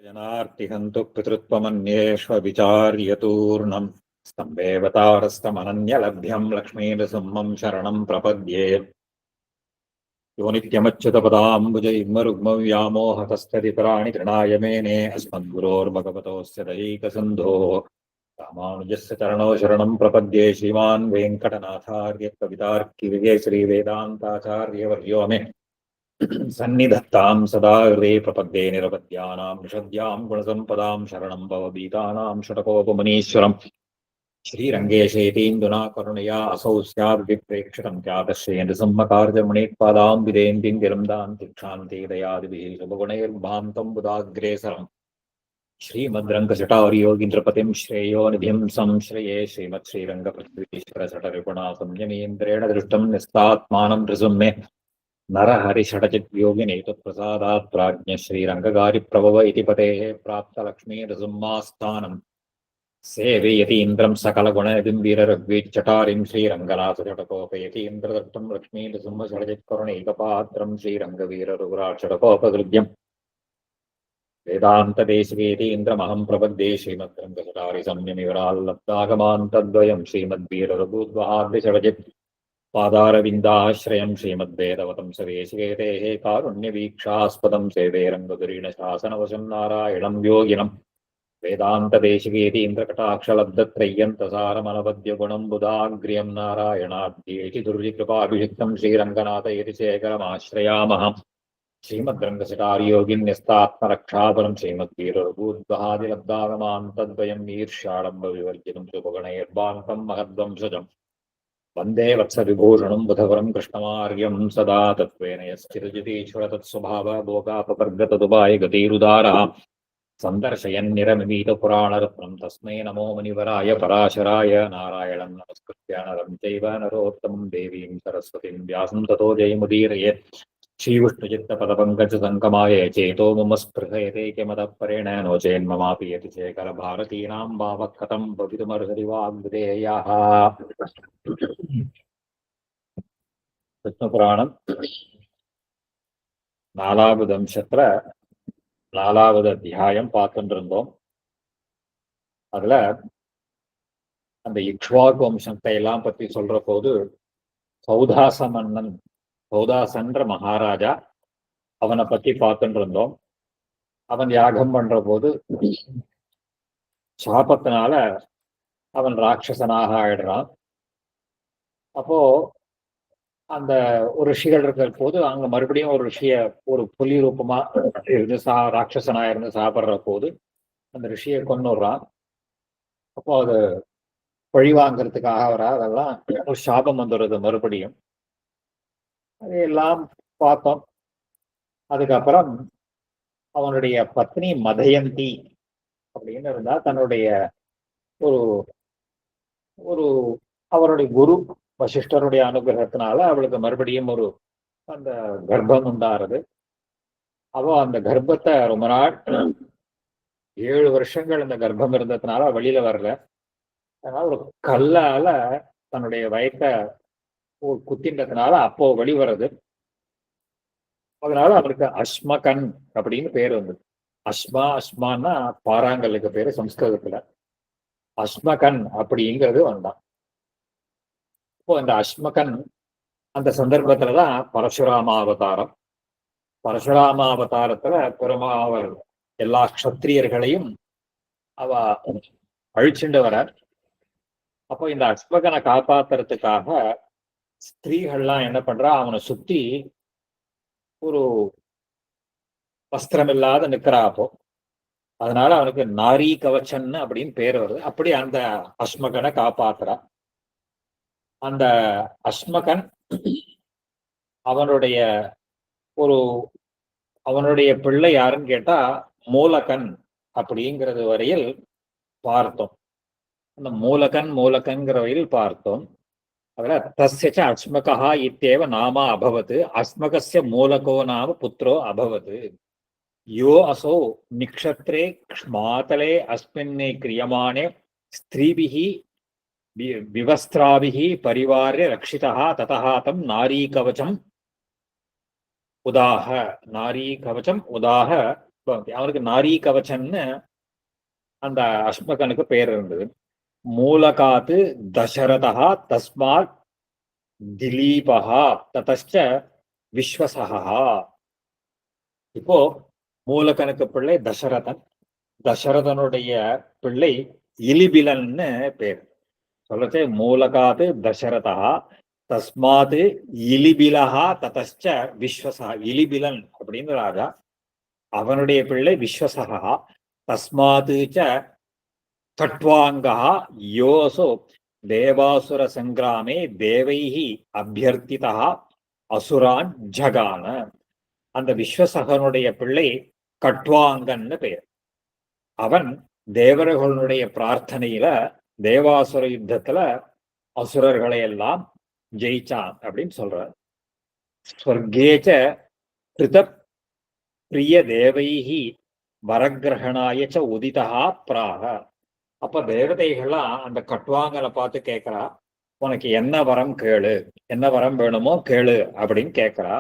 जनार्तिहन्तु पितृत्वमन्येष्वविचार्यतूर्णम् स्तम्भेवतारस्तमनन्यलभ्यं लक्ष्मीनृसिंहं शरणं प्रपद्ये। यो नित्यमच्युतपदाम्बुजयुग्मरुग्मव्यामोहतस्तदितराणि तृणाय मेने अस्मद्गुरोर्भगवतोऽस्य दयैकसिन्धोः रामानुजस्य चरणौ शरणं प्रपद्ये। श्रीमान् वेङ्कटनाथार्य कवितार्किविजय श्रीवेदान्ताचार्यवर्यो मे सन्निधत्तां सदा हृदये प्रपद्ये। निरवध्यानां निषद्यां गुणसम्पदां शरणं भवभीतानां षटकोपमुनीश्वरम् श्रीरङ्गेशेतीन्दुना करुणया असौ स्याद्विप्रेक्षितं ख्यातश्रेयनृसिंहकार्यमुनेत्पादां विदेन्दिं विरम्दां तिक्षान्ते दयादिभिः शुभगुणैर्भान्तं बुधाग्रेसरम् श्रीमद्रङ्गशटार्योगीन्द्रपतिं श्रेयो निधिं संश्रये। श्रीमत्श्रीरङ्गपृथ्वीश्वर शटरिपुणा संयमेन्द्रेण दृष्टं निस्तात्मानं नृसिंहे नरहरिषटचिद्योगिनेतुप्रसादात् प्राज्ञ श्रीरङ्गकारिप्रभव इति पतेः प्राप्तलक्ष्मी नृसिंहास्थानम् सेवयतीन्द्रं सकलगुणनिधिं वीररघ्वीचटारिं श्रीरङ्गनाथषटकोपयतीन्द्रदत्तं लक्ष्मी नृसिंहषडजित्करुणैकपात्रं श्रीरङ्गवीररघुराट्षटकोपकृत्यम् वेदान्तदेशिकेतीन्द्रमहं प्रपद्ये। श्रीमद्रङ्गशटारि संयमिवराल्लब्धागमान् तद्वयं श्रीमद्वीररघुद्वहाद्रिषडजित् पादारविन्दाश्रयं श्रीमद्वेदवतं सवेशिकेतेः कारुण्यवीक्षास्पदं सेवे रङ्गधुरीणशासनवशं नारायणं योगिनं वेदान्तदेशिकेतीन्द्रकटाक्षलब्धत्रय्यन्तसारमनवद्यगुणं बुधाग्र्यं नारायणाद्येति दुर्जिकृपाभिषिक्तं श्रीरङ्गनाथयतिशेखरमाश्रयामः। श्रीमद्रङ्गशटारियोगिन्यस्तात्मरक्षापरं श्रीमद्वीररघूद्वहादिलब्धागमान् तद्वयं ईर्ष्याडम्बविवर्जितं सुभगणैर्भान्तं महद्वंशजम् वन्दे वत्सविभूषणं बुधवरं कृष्णमार्यं सदा तत्त्वेन यश्चिरजितीश्वर तत्स्वभाव भोगापवर्गतदुपाय गतिरुदारः सन्दर्शयन्निरमिमीतपुराणरत्नं तस्मै नमो मुनिवराय पराशराय। नारायणं नमस्कृत्य नरं चैव नरोत्तमं देवीं सरस्वतीं व्यासं ततो जयमुदीरयेत्। श्रीविष्णुचित्तपदपङ्कजसङ्गमाय चेतो मम स्पृहयते किमतःपरेण नो चेन्ममापि यतिशेखरभारतीनां भावः भवितुमर्हति वाग्विधेयाः। விஷ்ணுபுராணம் 4வது அம்சத்துல 4வது அத்தியாயம் பார்த்துட்டு இருந்தோம். அதுல அந்த இக்ஷ்வாகு வம்சத்தை எல்லாம் பத்தி சொல்ற போது சௌதாச மன்னன், சௌதாசன்ற மகாராஜா, அவனை பத்தி பார்த்துட்டு இருந்தோம். அவன் யாகம் பண்ற போது சாபத்தினால அவன் ராட்சசனாக ஆயிடுறான். அப்போ அந்த ஒரு ரிஷிகள் இருக்கிற போது அங்க மறுபடியும் ஒரு ரிஷிய ஒரு புலி ரூபமா இருந்து ராட்சசனா இருந்து சாப்பிடுற போது அந்த ரிஷியை கொன்னுடுறான். அப்போ அது பழிவாங்கிறதுக்காக வரா, அதெல்லாம் ஒரு சாபம் வந்துடுறது மறுபடியும். அதையெல்லாம் பார்த்தோம். அதுக்கப்புறம் அவனுடைய பத்னி மதயந்தி அப்படின்னு இருந்தா, தன்னுடைய ஒரு ஒரு அவருடைய குரு வசிஷ்டருடைய அனுகிரகத்தினால அவளுக்கு மறுபடியும் ஒரு அந்த கர்ப்பம் உண்டாருது. அவ அந்த கர்ப்பத்தை ரொம்ப நாள் 7 வருஷங்கள் அந்த கர்ப்பம் இருந்ததுனால வெளியில வரல. அதனால ஒரு கல்லால தன்னுடைய வயத்தை குத்தின்றதுனால அப்போ வெளிவருது. அதனால அவனுக்கு அஸ்மகன் அப்படின்னு பேர் வந்தது. அஸ்மான்னா பாறாங்கல்லுக்கு பேரு சம்ஸ்கிருதத்துல. அஸ்மகன் அப்படிங்கிறது வந்தான். இப்போ இந்த அஸ்மகன் அந்த சந்தர்ப்பத்துலதான் பரசுராமாவதாரம். பரசுராமாவதாரத்துல பெருமாவர் எல்லா க்ஷத்திரியர்களையும் அவ அழிச்சுண்டு வர. அப்போ இந்த அஸ்மகனை காப்பாத்துறதுக்காக ஸ்திரீகள்லாம் என்ன பண்றா, அவனை சுத்தி ஒரு வஸ்திரம் இல்லாத நிக்கிறா. அப்போ அதனால அவனுக்கு நாரி கவச்சன் அப்படின்னு பேர் வருது. அப்படி அந்த அஸ்மகனை காப்பாத்துறா. அந்த அஸ்மகன் அவனுடைய அவனுடைய பிள்ளை யாருன்னு கேட்டா மூலகன் அப்படிங்கிறது வரையில் பார்த்தோம். அந்த மூலகன்கிற வரையில் பார்த்தோம். அதுல தஸ்ய அஸ்மகா இத்தேவ நாமா அபவத், அஸ்மகஸ்ய மூலகோ நாம புத்திரோ அபவத். யோ அசோ நிக்ஷத்ரே க்ஷ்மாதலே அஸ்மின்னே கிரியமானே ஸ்திரீபிஹி விவஸ்திராபிஹி பரிவார்ய ரக்ஷிதா ததஹ தம் நாரீகவச்சம் உதாஹ அவனுக்கு நாரி கவச்சன்னு அந்த அஸ்மகனுக்கு பேர் இருந்தது. மூலகாத்து தசரதா தஸ்மாத் திலீபஹா ததச்ச விஸ்வசஹா. இப்போ மூலகனுக்கு பிள்ளை தசரதன், தசரதனுடைய பிள்ளை இலிபிலன்னு பேர். சொல்லச்சே மூலகாத்து தசரதா தஸ்மாத் இலிபிலஹா ததச்ச விஸ்வசஹா. இலிபிலன் அப்படின்னு ராஜா, அவனுடைய பிள்ளை விஸ்வசஹா. தஸ்மாத் ச கட்வாங்கா யோசோ தேவாசுர சங்கிராமே தேவைஹி அபியர்த்திதா அசுரான் ஜகான. அந்த விஸ்வசகனுடைய பிள்ளை கட்வாங்கன்னு பெயர். அவன் தேவர்களுடைய பிரார்த்தனையில தேவாசுர யுத்தத்துல அசுரர்களை எல்லாம் ஜெயிச்சான் அப்படின்னு சொல்றார். ஸ்வர்கேச்ச கிருத பிரிய தேவைஹி வரகிரகணாயச்ச உதிதா பிராக. அப்ப தேவதைகள்லாம் அந்த கட்வாங்கலை பார்த்து கேட்கிறா, உனக்கு என்ன வரம் கேளு, என்ன வரம் வேணுமோ கேளு அப்படின்னு கேட்கிறா.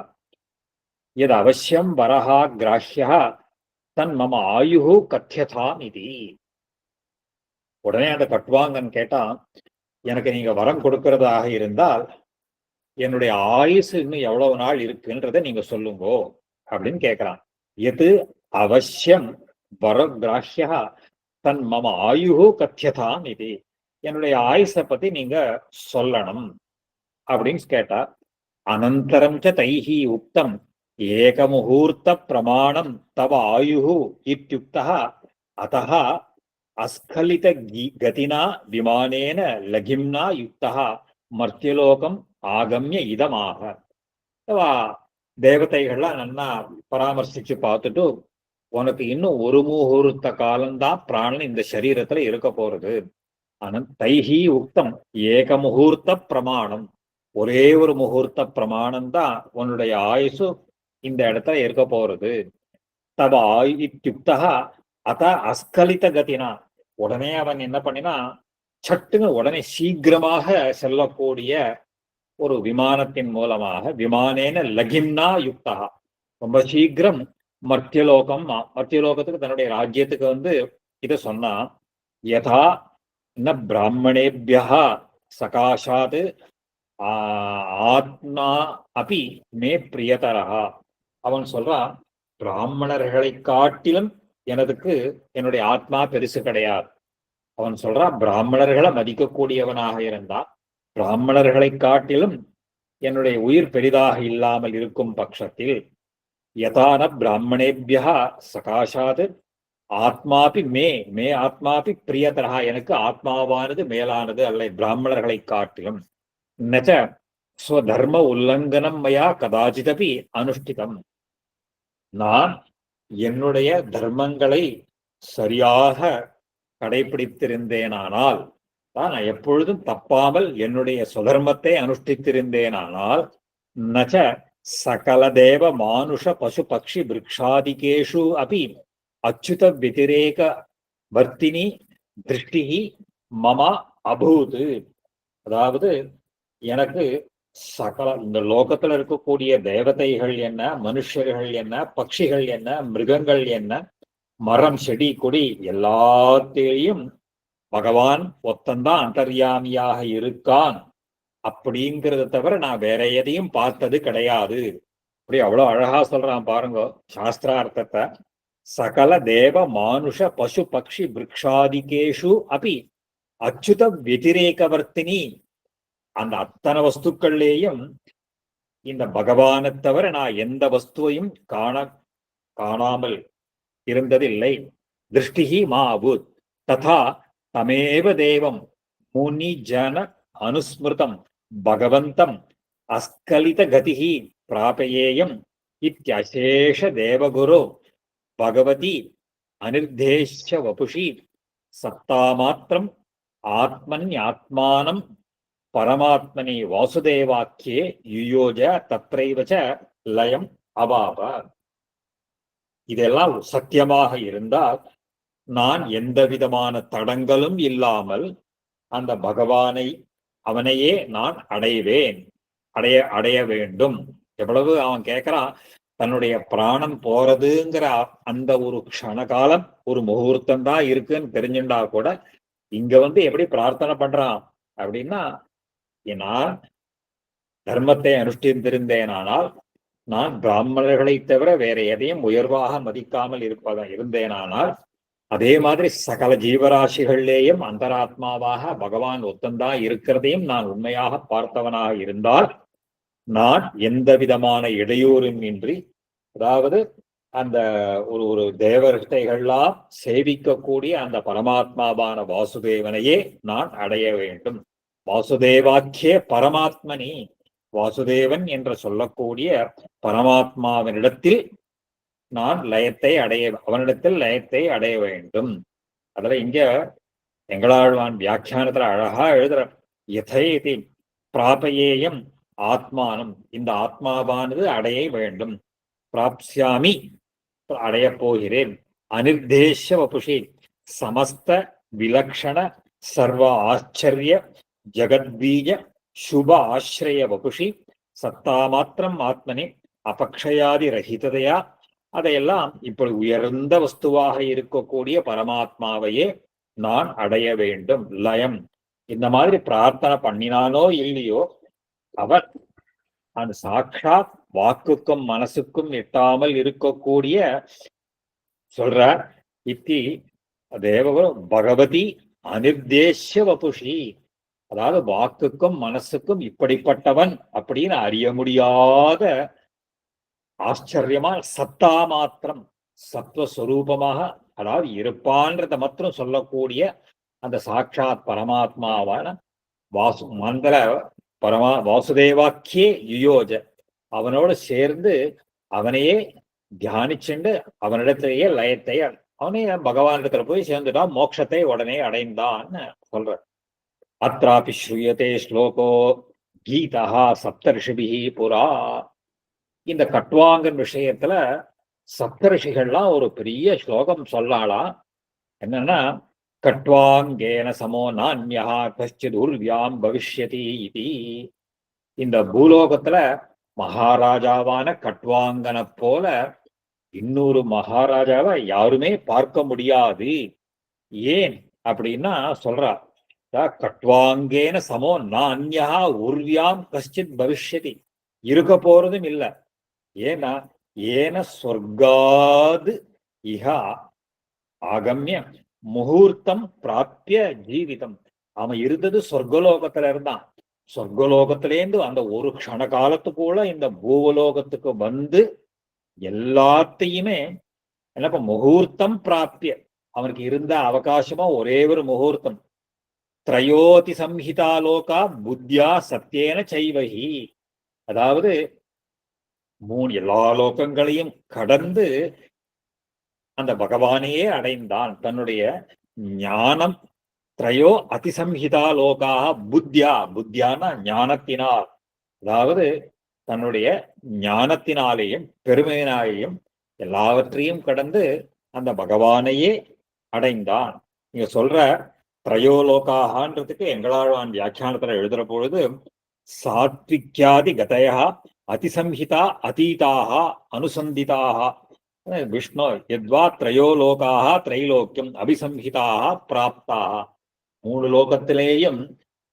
இது அவசியம் வரஹா கிராஹ்யா தன் மம ஆயுஹு கத்தியதாம் இது. உடனே அந்த கட்வாங்கன் கேட்டான், எனக்கு நீங்க வரம் கொடுக்கறதாக இருந்தால் என்னுடைய ஆயுசு இன்னும் எவ்வளவு நாள் இருக்குன்றதை நீங்க சொல்லுங்கோ அப்படின்னு கேட்கிறான். எது அவசியம் வரகிராஹ்யா தன் மம ஆயுஹு கத்தியதாம் இது. என்னுடைய ஆயுசை பத்தி நீங்க சொல்லணும் அப்படின்னு கேட்டா. அனந்தரம் ச தைஹி உக்தம் ஏகமுகூர்த்த பிரமாணம் தவ ஆயுஹு இத்யுக்தः அதः அஸ்கலித கதினா விமானேன லகிம்னா யுக்தः மர்த்தியலோகம் ஆகம்ய இதமாக. தேவதைகள்லாம் நன்னா பராமர்சிச்சு பார்த்துட்டு, உனக்கு இன்னும் ஒரு முகூர்த்த காலம்தான் பிராணன் இந்த சரீரத்துல இருக்க போறது. ஆனா தைஹி உக்தம் ஏக முகூர்த்த பிரமாணம், ஒரே ஒரு முகூர்த்த பிரமாணம் தான் உன்னுடைய ஆயுசு இந்த இடத்துல இருக்க போறது. தவ ஆயுக்தா அத அஸ்கலித கதினா. உடனே அவன் என்ன பண்ணினா, சட்டுன்னு உடனே சீக்கிரமாக செல்லக்கூடிய ஒரு விமானத்தின் மூலமாக, விமானேன லகிம்னா யுக்தா, ரொம்ப சீக்கிரம் மர்த்தியலோகம், மர்த்தியலோகத்துக்கு தன்னுடைய ராஜ்யத்துக்கு இத சொன்னா. யதா ந பிராமணேபியா சகாஷாத் ஆத்மா அபி மே பிரியதரா. அவன் சொல்றான், பிராமணர்களை காட்டிலும் எனதுக்கு என்னுடைய ஆத்மா பெருசு கிடையாது. அவன் சொல்றான், பிராமணர்களை மதிக்கக்கூடியவனாக இருந்தா பிராமணர்களை காட்டிலும் என்னுடைய உயிர் பெரிதாக இல்லாமல் இருக்கும் பட்சத்தில் யதான பிராமணேபியா சகாஷாத் ஆத்மாபி மே ஆத்மாபி பிரியதரா, எனக்கு ஆத்மாவானது மேலானது அல்ல பிராமணர்களை காட்டிலும். நச்ச ஸ்வதர்ம உல்லங்கனம் மயா கதாச்சிதபி அனுஷ்டிதம். நான் என்னுடைய தர்மங்களை சரியாக கடைபிடித்திருந்தேனானால், நான் எப்பொழுதும் தப்பாமல் என்னுடைய சுதர்மத்தை அனுஷ்டித்திருந்தேனானால், நச்ச சகல தேவ மானுஷ பசு பக்ஷி விருக்ஷாதிகேஷு அபி அச்சுத வத்திரேக வர்த்தினி திருஷ்டி மம அபூது. அதாவது எனக்கு சகல இந்த லோகத்துல இருக்கக்கூடிய தேவதைகள் என்ன, மனுஷர்கள் என்ன, பட்சிகள் என்ன, மிருகங்கள் என்ன, மரம் செடி கொடி எல்லாத்தையும் பகவான் ஒத்தந்தான் அந்தர்யாமியாக இருக்கான் அப்படிங்கிறத தவிர நான் வேற எதையும் பார்த்தது கிடையாது. அப்படி அவ்வளவு அழகா சொல்றான் பாருங்க சாஸ்திரார்த்தத்தை. சகல தேவ மானுஷ பசு பக்ஷி விருக்ஷாதிகேஷு அபி அச்சுத வத்திரேகவர்த்தினி. அந்த அத்தனை வஸ்துக்கள்லேயும் இந்த பகவானை தவிர நான் எந்த வஸ்துவையும் காணாமல் இருந்ததில்லை. திருஷ்டிஹி மா அபூத் ததா தமேவ தேவம் முனி ஜன அனுஸ்மிருதம் பகவந்தம் அஸ்கலித கதிஹி பிராபயேயம் இத்யசேஷ தேவகுரு பகவதி அனிர்தேஷ்ய வபுஷி சத்தாமாத்திரம் ஆத்மன்யாத்மானம் பரமாத்மனி வாசுதேவாக்கியே யுயோஜ தத்ரைவச்ச லயம் அபாப. இதெல்லாம் சத்தியமாக இருந்தால் நான் எந்த விதமான தடங்களும் இல்லாமல் அந்த பகவானை, அவனையே நான் அடைய வேண்டும். எவ்வளவு அவன் கேட்கிறான், தன்னுடைய பிராணம் போறதுங்கிற அந்த ஒரு க்ஷணகாலம் ஒரு முகூர்த்தம் தான் இருக்குன்னு தெரிஞ்சுட்டா கூட இங்க எப்படி பிரார்த்தனை பண்றான் அப்படின்னா, நான் தர்மத்தை அனுஷ்டித்திருந்தேனானால், நான் பிராமணர்களை தவிர வேற எதையும் உயர்வாக மதிக்காமல் இருந்தேனானால், அதே மாதிரி சகல ஜீவராசிகளிலேயும் அந்தராத்மாவாக பகவான் ஒத்தந்தா இருக்கிறதையும் நான் உண்மையாக பார்த்தவனாக இருந்தால், நான் எந்த விதமான இடையூறும் இன்றி, அதாவது அந்த ஒரு ஒரு தேவதைகள்லாம் சேவிக்கக்கூடிய அந்த பரமாத்மாவான வாசுதேவனையே நான் அடைய வேண்டும். வாசுதேவாக்கிய பரமாத்மனி, வாசுதேவன் என்று சொல்லக்கூடிய பரமாத்மாவினிடத்தில் நான் அவனிடத்தில் லயத்தை அடைய வேண்டும். அதுல இங்க எங்களாழ்வான் வியாக்கியானத்துல அழகா எழுதுற, யதேதி பிராபயேயம் ஆத்மானம், இந்த ஆத்மாவானது அடைய வேண்டும். பிராப்ஸ்யாமி, அடையப் போகிறேன். அனிர்தேஷ வபுஷி, சமஸ்த விலக்ஷண சர்வ ஆச்சரிய ஜகத்பீஜ சுப ஆசிரிய வபுஷி சத்தாமாத்திரம் ஆத்மனி அபக்ஷயாதி ரஹிததையா, அதையெல்லாம் இப்படி உயர்ந்த வஸ்துவாக இருக்கக்கூடிய பரமாத்மாவையே நான் அடைய வேண்டும். லயம் இந்த மாதிரி பிரார்த்தனை பண்ணினானோ இல்லையோ, அவர் அந்த சாட்சாத் வாக்குக்கும் மனசுக்கும் எட்டாமல் இருக்கக்கூடிய சொல்றார். இத்தி தேவகுரு பகவதி அனிர்தேஷ வபுஷி, அதாவது வாக்குக்கும் மனசுக்கும் இப்படிப்பட்டவன் அப்படின்னு அறிய முடியாத ஆச்சரியமா சத்தா மாத்திரம் சத்வஸ்வரூபமாக, அதாவது இருப்பான்றத மாத்திரம் சொல்லக்கூடிய அந்த சாட்சாத் பரமாத்மாவான வாசுதேவாக்கியே யுயோஜ, அவனோடு சேர்ந்து அவனையே தியானிச்சுண்டு அவனிடத்திலேயே லயத்தை, அவனே பகவானிடத்துல போய் சேர்ந்துட்டான், மோட்சத்தை உடனே அடைந்தான்னு சொல்ற. அத்ராபி ஸ்ரூயதே ஸ்லோகோ கீதா சப்தரிஷிபிஹி புரா. இந்த கட்வாங்கன் விஷயத்துல சப்தரிஷிகள்லாம் ஒரு பெரிய ஸ்லோகம் சொல்லாலாம். என்னன்னா, கட்வாங்கேன சமோ நான்யா கஷ்டித் உர்வியாம் பவிஷ்யதி இதி. இந்த பூலோகத்துல மகாராஜாவான கட்வாங்கனை போல இன்னொரு மகாராஜாவை யாருமே பார்க்க முடியாது. ஏன் அப்படின்னா சொல்றா, கட்வாங்கேன சமோ நான்யா உர்வியாம் கஷ்டித் பவிஷ்யதி, இருக்க போறதும் இல்ல. ஏன்னா ஏன சொர்க்காது இஹா ஆகம்ய முகூர்த்தம் பிராப்திய ஜீவிதம். அவன் இருந்தது சொர்க்கலோகத்துல இருந்தான். சொர்க்கலோகத்திலேருந்து அந்த ஒரு க்ஷண காலத்துக்குள்ள இந்த பூவலோகத்துக்கு வந்து எல்லாத்தையுமே என்னப்ப முகூர்த்தம் பிராப்திய, அவனுக்கு இருந்த அவகாசமா ஒரே ஒரு முகூர்த்தம். திரையோதி சம்ஹிதா லோகா புத்தியா சத்தியேன சைவகி, அதாவது எல்லா லோகங்களையும் கடந்து அந்த பகவானையே அடைந்தான். தன்னுடைய ஞானம், திரையோ அதிசம்ஹிதா லோகாக புத்தியா, புத்தியான ஞானத்தினால், அதாவது தன்னுடைய ஞானத்தினாலேயும் பெருமையினாலேயும் எல்லாவற்றையும் கடந்து அந்த பகவானையே அடைந்தான். நீங்க சொல்ற திரையோலோகாகன்றதுக்கு எங்களாழ்வான் வியாக்கியானத்துல எழுதுற பொழுது, சாத்விக்யாதி கதையா அதிசம்ஹிதா அதீதாக அனுசந்திதாக விஷ்ணு யத்வா திரையோலோகாக திரைலோக்கியம் அபிசம்ஹிதாக பிராப்தாக. மூணு லோகத்திலேயும்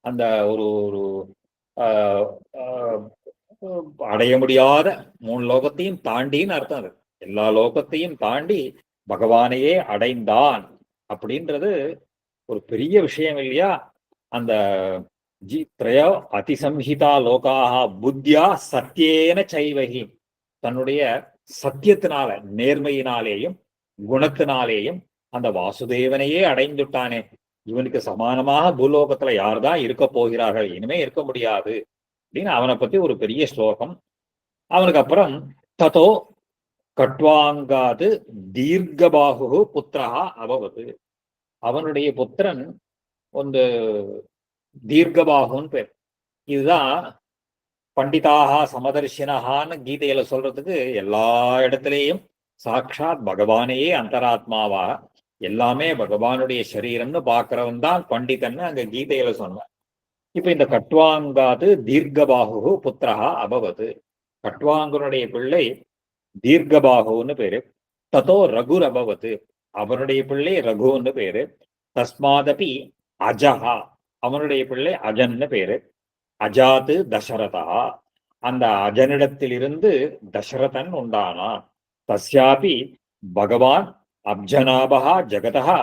அந்த ஒரு ஒரு அடைய முடியாத மூணு லோகத்தையும் தாண்டின்னு அர்த்தம். அது எல்லா லோகத்தையும் தாண்டி பகவானையே அடைந்தான் அப்படின்றது ஒரு பெரிய விஷயம் இல்லையா? அந்த திரையோ அதிசம்ஹிதா லோகாக புத்தியா சத்தியேன சைவகி, தன்னுடைய சத்தியத்தினால நேர்மையினாலேயும் குணத்தினாலேயும் அந்த வாசுதேவனையே அடைந்துட்டானே. இவனுக்கு சமானமாக பூலோகத்துல யார்தான் இருக்க போகிறார்கள், இனிமே இருக்க முடியாது அப்படின்னு அவனை பத்தி ஒரு பெரிய ஸ்லோகம். அவனுக்கு அப்புறம் ததோ கட்வாங்காது தீர்க்கபாகு புத்திரா அபவது, அவனுடைய புத்திரன் ಒಂದು தீர்க்கபாகுன்னு பேர். இதுதான் பண்டிதாக சமதர்ஷினஹான்னு கீதையில சொல்றதுக்கு எல்லா இடத்திலேயும் சாட்சாத் பகவானையே அந்தராத்மாவா எல்லாமே பகவானுடைய சரீரம்னு பாக்குறவன் தான் பண்டிதன்னு அங்க கீதையில சொன்னான். இப்ப இந்த கட்வாங்காது தீர்க்கபாகு புத்திரா அபவது, கட்வாங்கனுடைய பிள்ளை தீர்க்கபாகுன்னு பேரு. ததோ ரகுர் அபவத், அவனுடைய பிள்ளை ரகுன்னு பேரு. தஸ்மாதபி அஜஹா, அவனுடைய பிள்ளை அஜன்னு பேரு. அஜாத்து தசரதா, அந்த அஜனிடத்திலிருந்து தசரதன் உண்டானான். தஸ்யாபி பகவான் அப்ஜநாபகா ஜகதா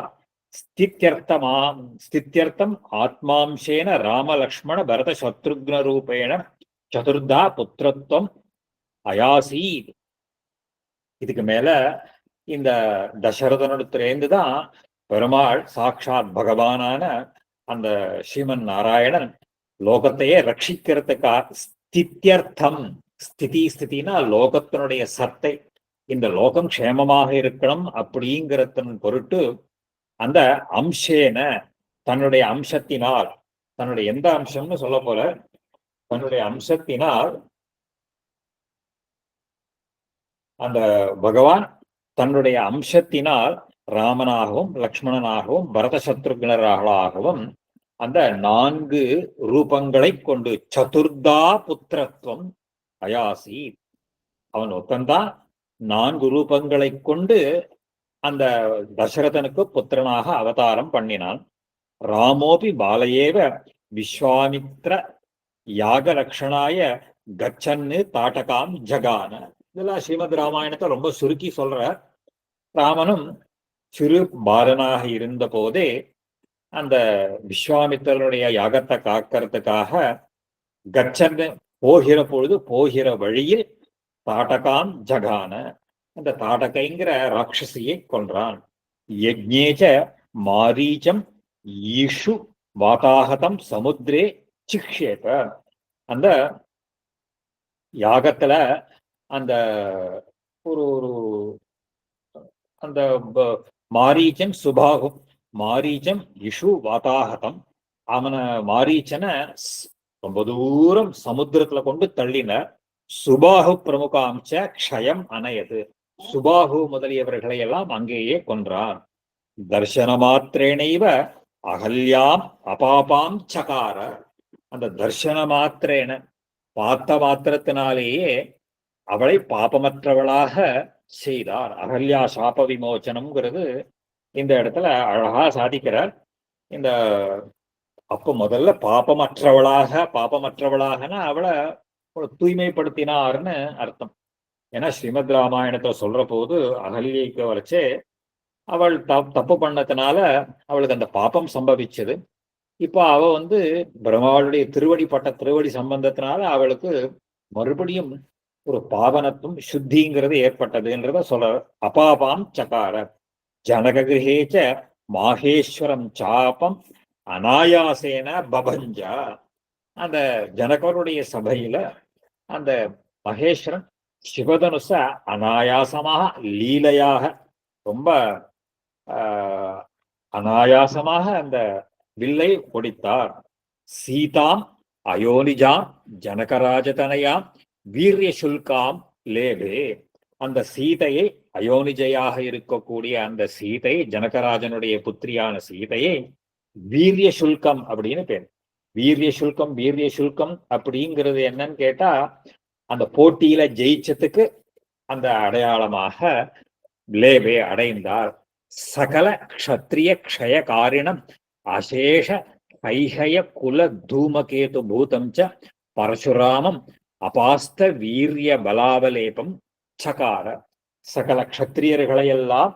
ஸ்தித்யர்த்தம் ஆத்மாம்சேன ராமலக்ஷ்மண பரத சத்ருக்ன ரூபேண சதுர்தா புத்திரத்துவம் அயாசீத். இதுக்கு மேல இந்த தசரதனிடத்திலேருந்து தான் பெருமாள் சாட்சாத் பகவானான அந்த ஸ்ரீமன் நாராயணன் லோகத்தையே ரட்சிக்கிறதுக்கா ஸ்தித்யர்த்தம், ஸ்திதினா லோகத்தினுடைய சத்தை, இந்த லோகம் க்ஷேமமாக இருக்கணும் அப்படிங்கிறதன் பொருட்டு அந்த அம்சேன, தன்னுடைய அம்சத்தினால், தன்னுடைய எந்த அம்சம்னு சொல்ல போல, தன்னுடைய அம்சத்தினால் அந்த பகவான் தன்னுடைய அம்சத்தினால் ராமனாகவும் லக்ஷ்மணனாகவும் பரத சத்ருக்னராகவும் அந்த 4 ரூபங்களை கொண்டு சதுர்தா புத்திரத்துவம் அயாசி, அவன் ஒத்தந்தான் 4 ரூபங்களை கொண்டு அந்த தசரதனுக்கு புத்திரனாக அவதாரம் பண்ணினான். ராமோபி பாலையேவ விஸ்வாமித்ர யாக லக்ஷணாய கச்சன்னு தாட்டகாம் ஜகான. இதெல்லாம் ஸ்ரீமத் ராமாயணத்தை ரொம்ப சுருக்கி சொல்ற. ராமனும் சிறு பாலனாக இருந்த போதே அந்த விஸ்வாமித்திரனுடைய யாகத்தை காக்கிறதுக்காக கச்சன்னு போகிற பொழுது போகிற வழியில் தாட்டகாம் ஜகான, அந்த தாட்டகைங்கிற ராட்சசியை கொன்றான். யஜ்ஞேச்ச மாரீச்சம் ஈஷு வாதாகதம் சமுத்திரே சிக்ஷேப, அந்த யாகத்துல அந்த ஒரு ஒரு அந்த மாரீச்சன் சுபாகும், மாரீச்சம் இஷு வாதாகதம், அவனை மாரீச்சனை ரொம்ப தூரம் சமுத்திரத்துல கொண்டு தள்ளின. சுபாகு பிரமுகாம்ச க்ஷயம் அணையது, சுபாகு முதலியவர்களை எல்லாம் அங்கேயே கொன்றான். தர்சன மாத்திரேனைவ அகல்யாம் அபாபாம் சகார, அந்த தர்சன மாத்திரேன, பார்த்த மாத்திரத்தினாலேயே அவளை பாபமற்றவளாக செய்தார். அகல்யா சாப விமோச்சனம்ங்கிறது இந்த இடத்துல அழகா சாதிக்கிறார். இந்த அப்ப முதல்ல பாபமற்றவளாகனா அவளை தூய்மைப்படுத்தினார்னு அர்த்தம். ஏன்னா ஸ்ரீமத் ராமாயணத்தை சொல்ற போது அகல்யைக்கு வரைச்சே அவள் தப்பு பண்ணதுனால அவளுக்கு அந்த பாபம் சம்பவிச்சது. இப்போ அவ பிரம்மாவுடைய திருவடி சம்பந்தத்தினால அவளுக்கு மறுபடியும் ஒரு பாவனத்தும் சுத்திங்கிறது ஏற்பட்டதுன்றத சொல்ற. அபாபாம் சகார ஜனகிரகேச்ச மாகேஸ்வரம் சாபம் அனாயாசேன பபஞ்சா, அந்த ஜனகருடைய சபையில அந்த மகேஸ்வரன் சிவதனுச அனாயாசமாக லீலையாக ரொம்ப அனாயாசமாக அந்த வில்லை ஒடித்தார். சீதாம் அயோனிஜாம் ஜனகராஜதனையாம் வீரிய சுல்காம் லேபே, அந்த சீதையை, அயோனிஜையாக இருக்கக்கூடிய அந்த சீதை, ஜனகராஜனுடைய புத்திரியான சீதையை வீரிய சுல்கம் அப்படின்னு பேர். வீரிய சுல்கம் அப்படிங்கிறது என்னன்னு கேட்டா, அந்த போட்டியில ஜெயிச்சதுக்கு அந்த அடையாளமாக லேபே அடைந்தார். சகல க்ஷத்ரிய க்ஷயகாரிணம் அசேஷ கைஹய குல தூமகேது பூதம் ச பரசுராமம் அபாஸ்த வீரிய பலாவலேபம் சகார, சகல க்ஷத்திரியர்களையெல்லாம்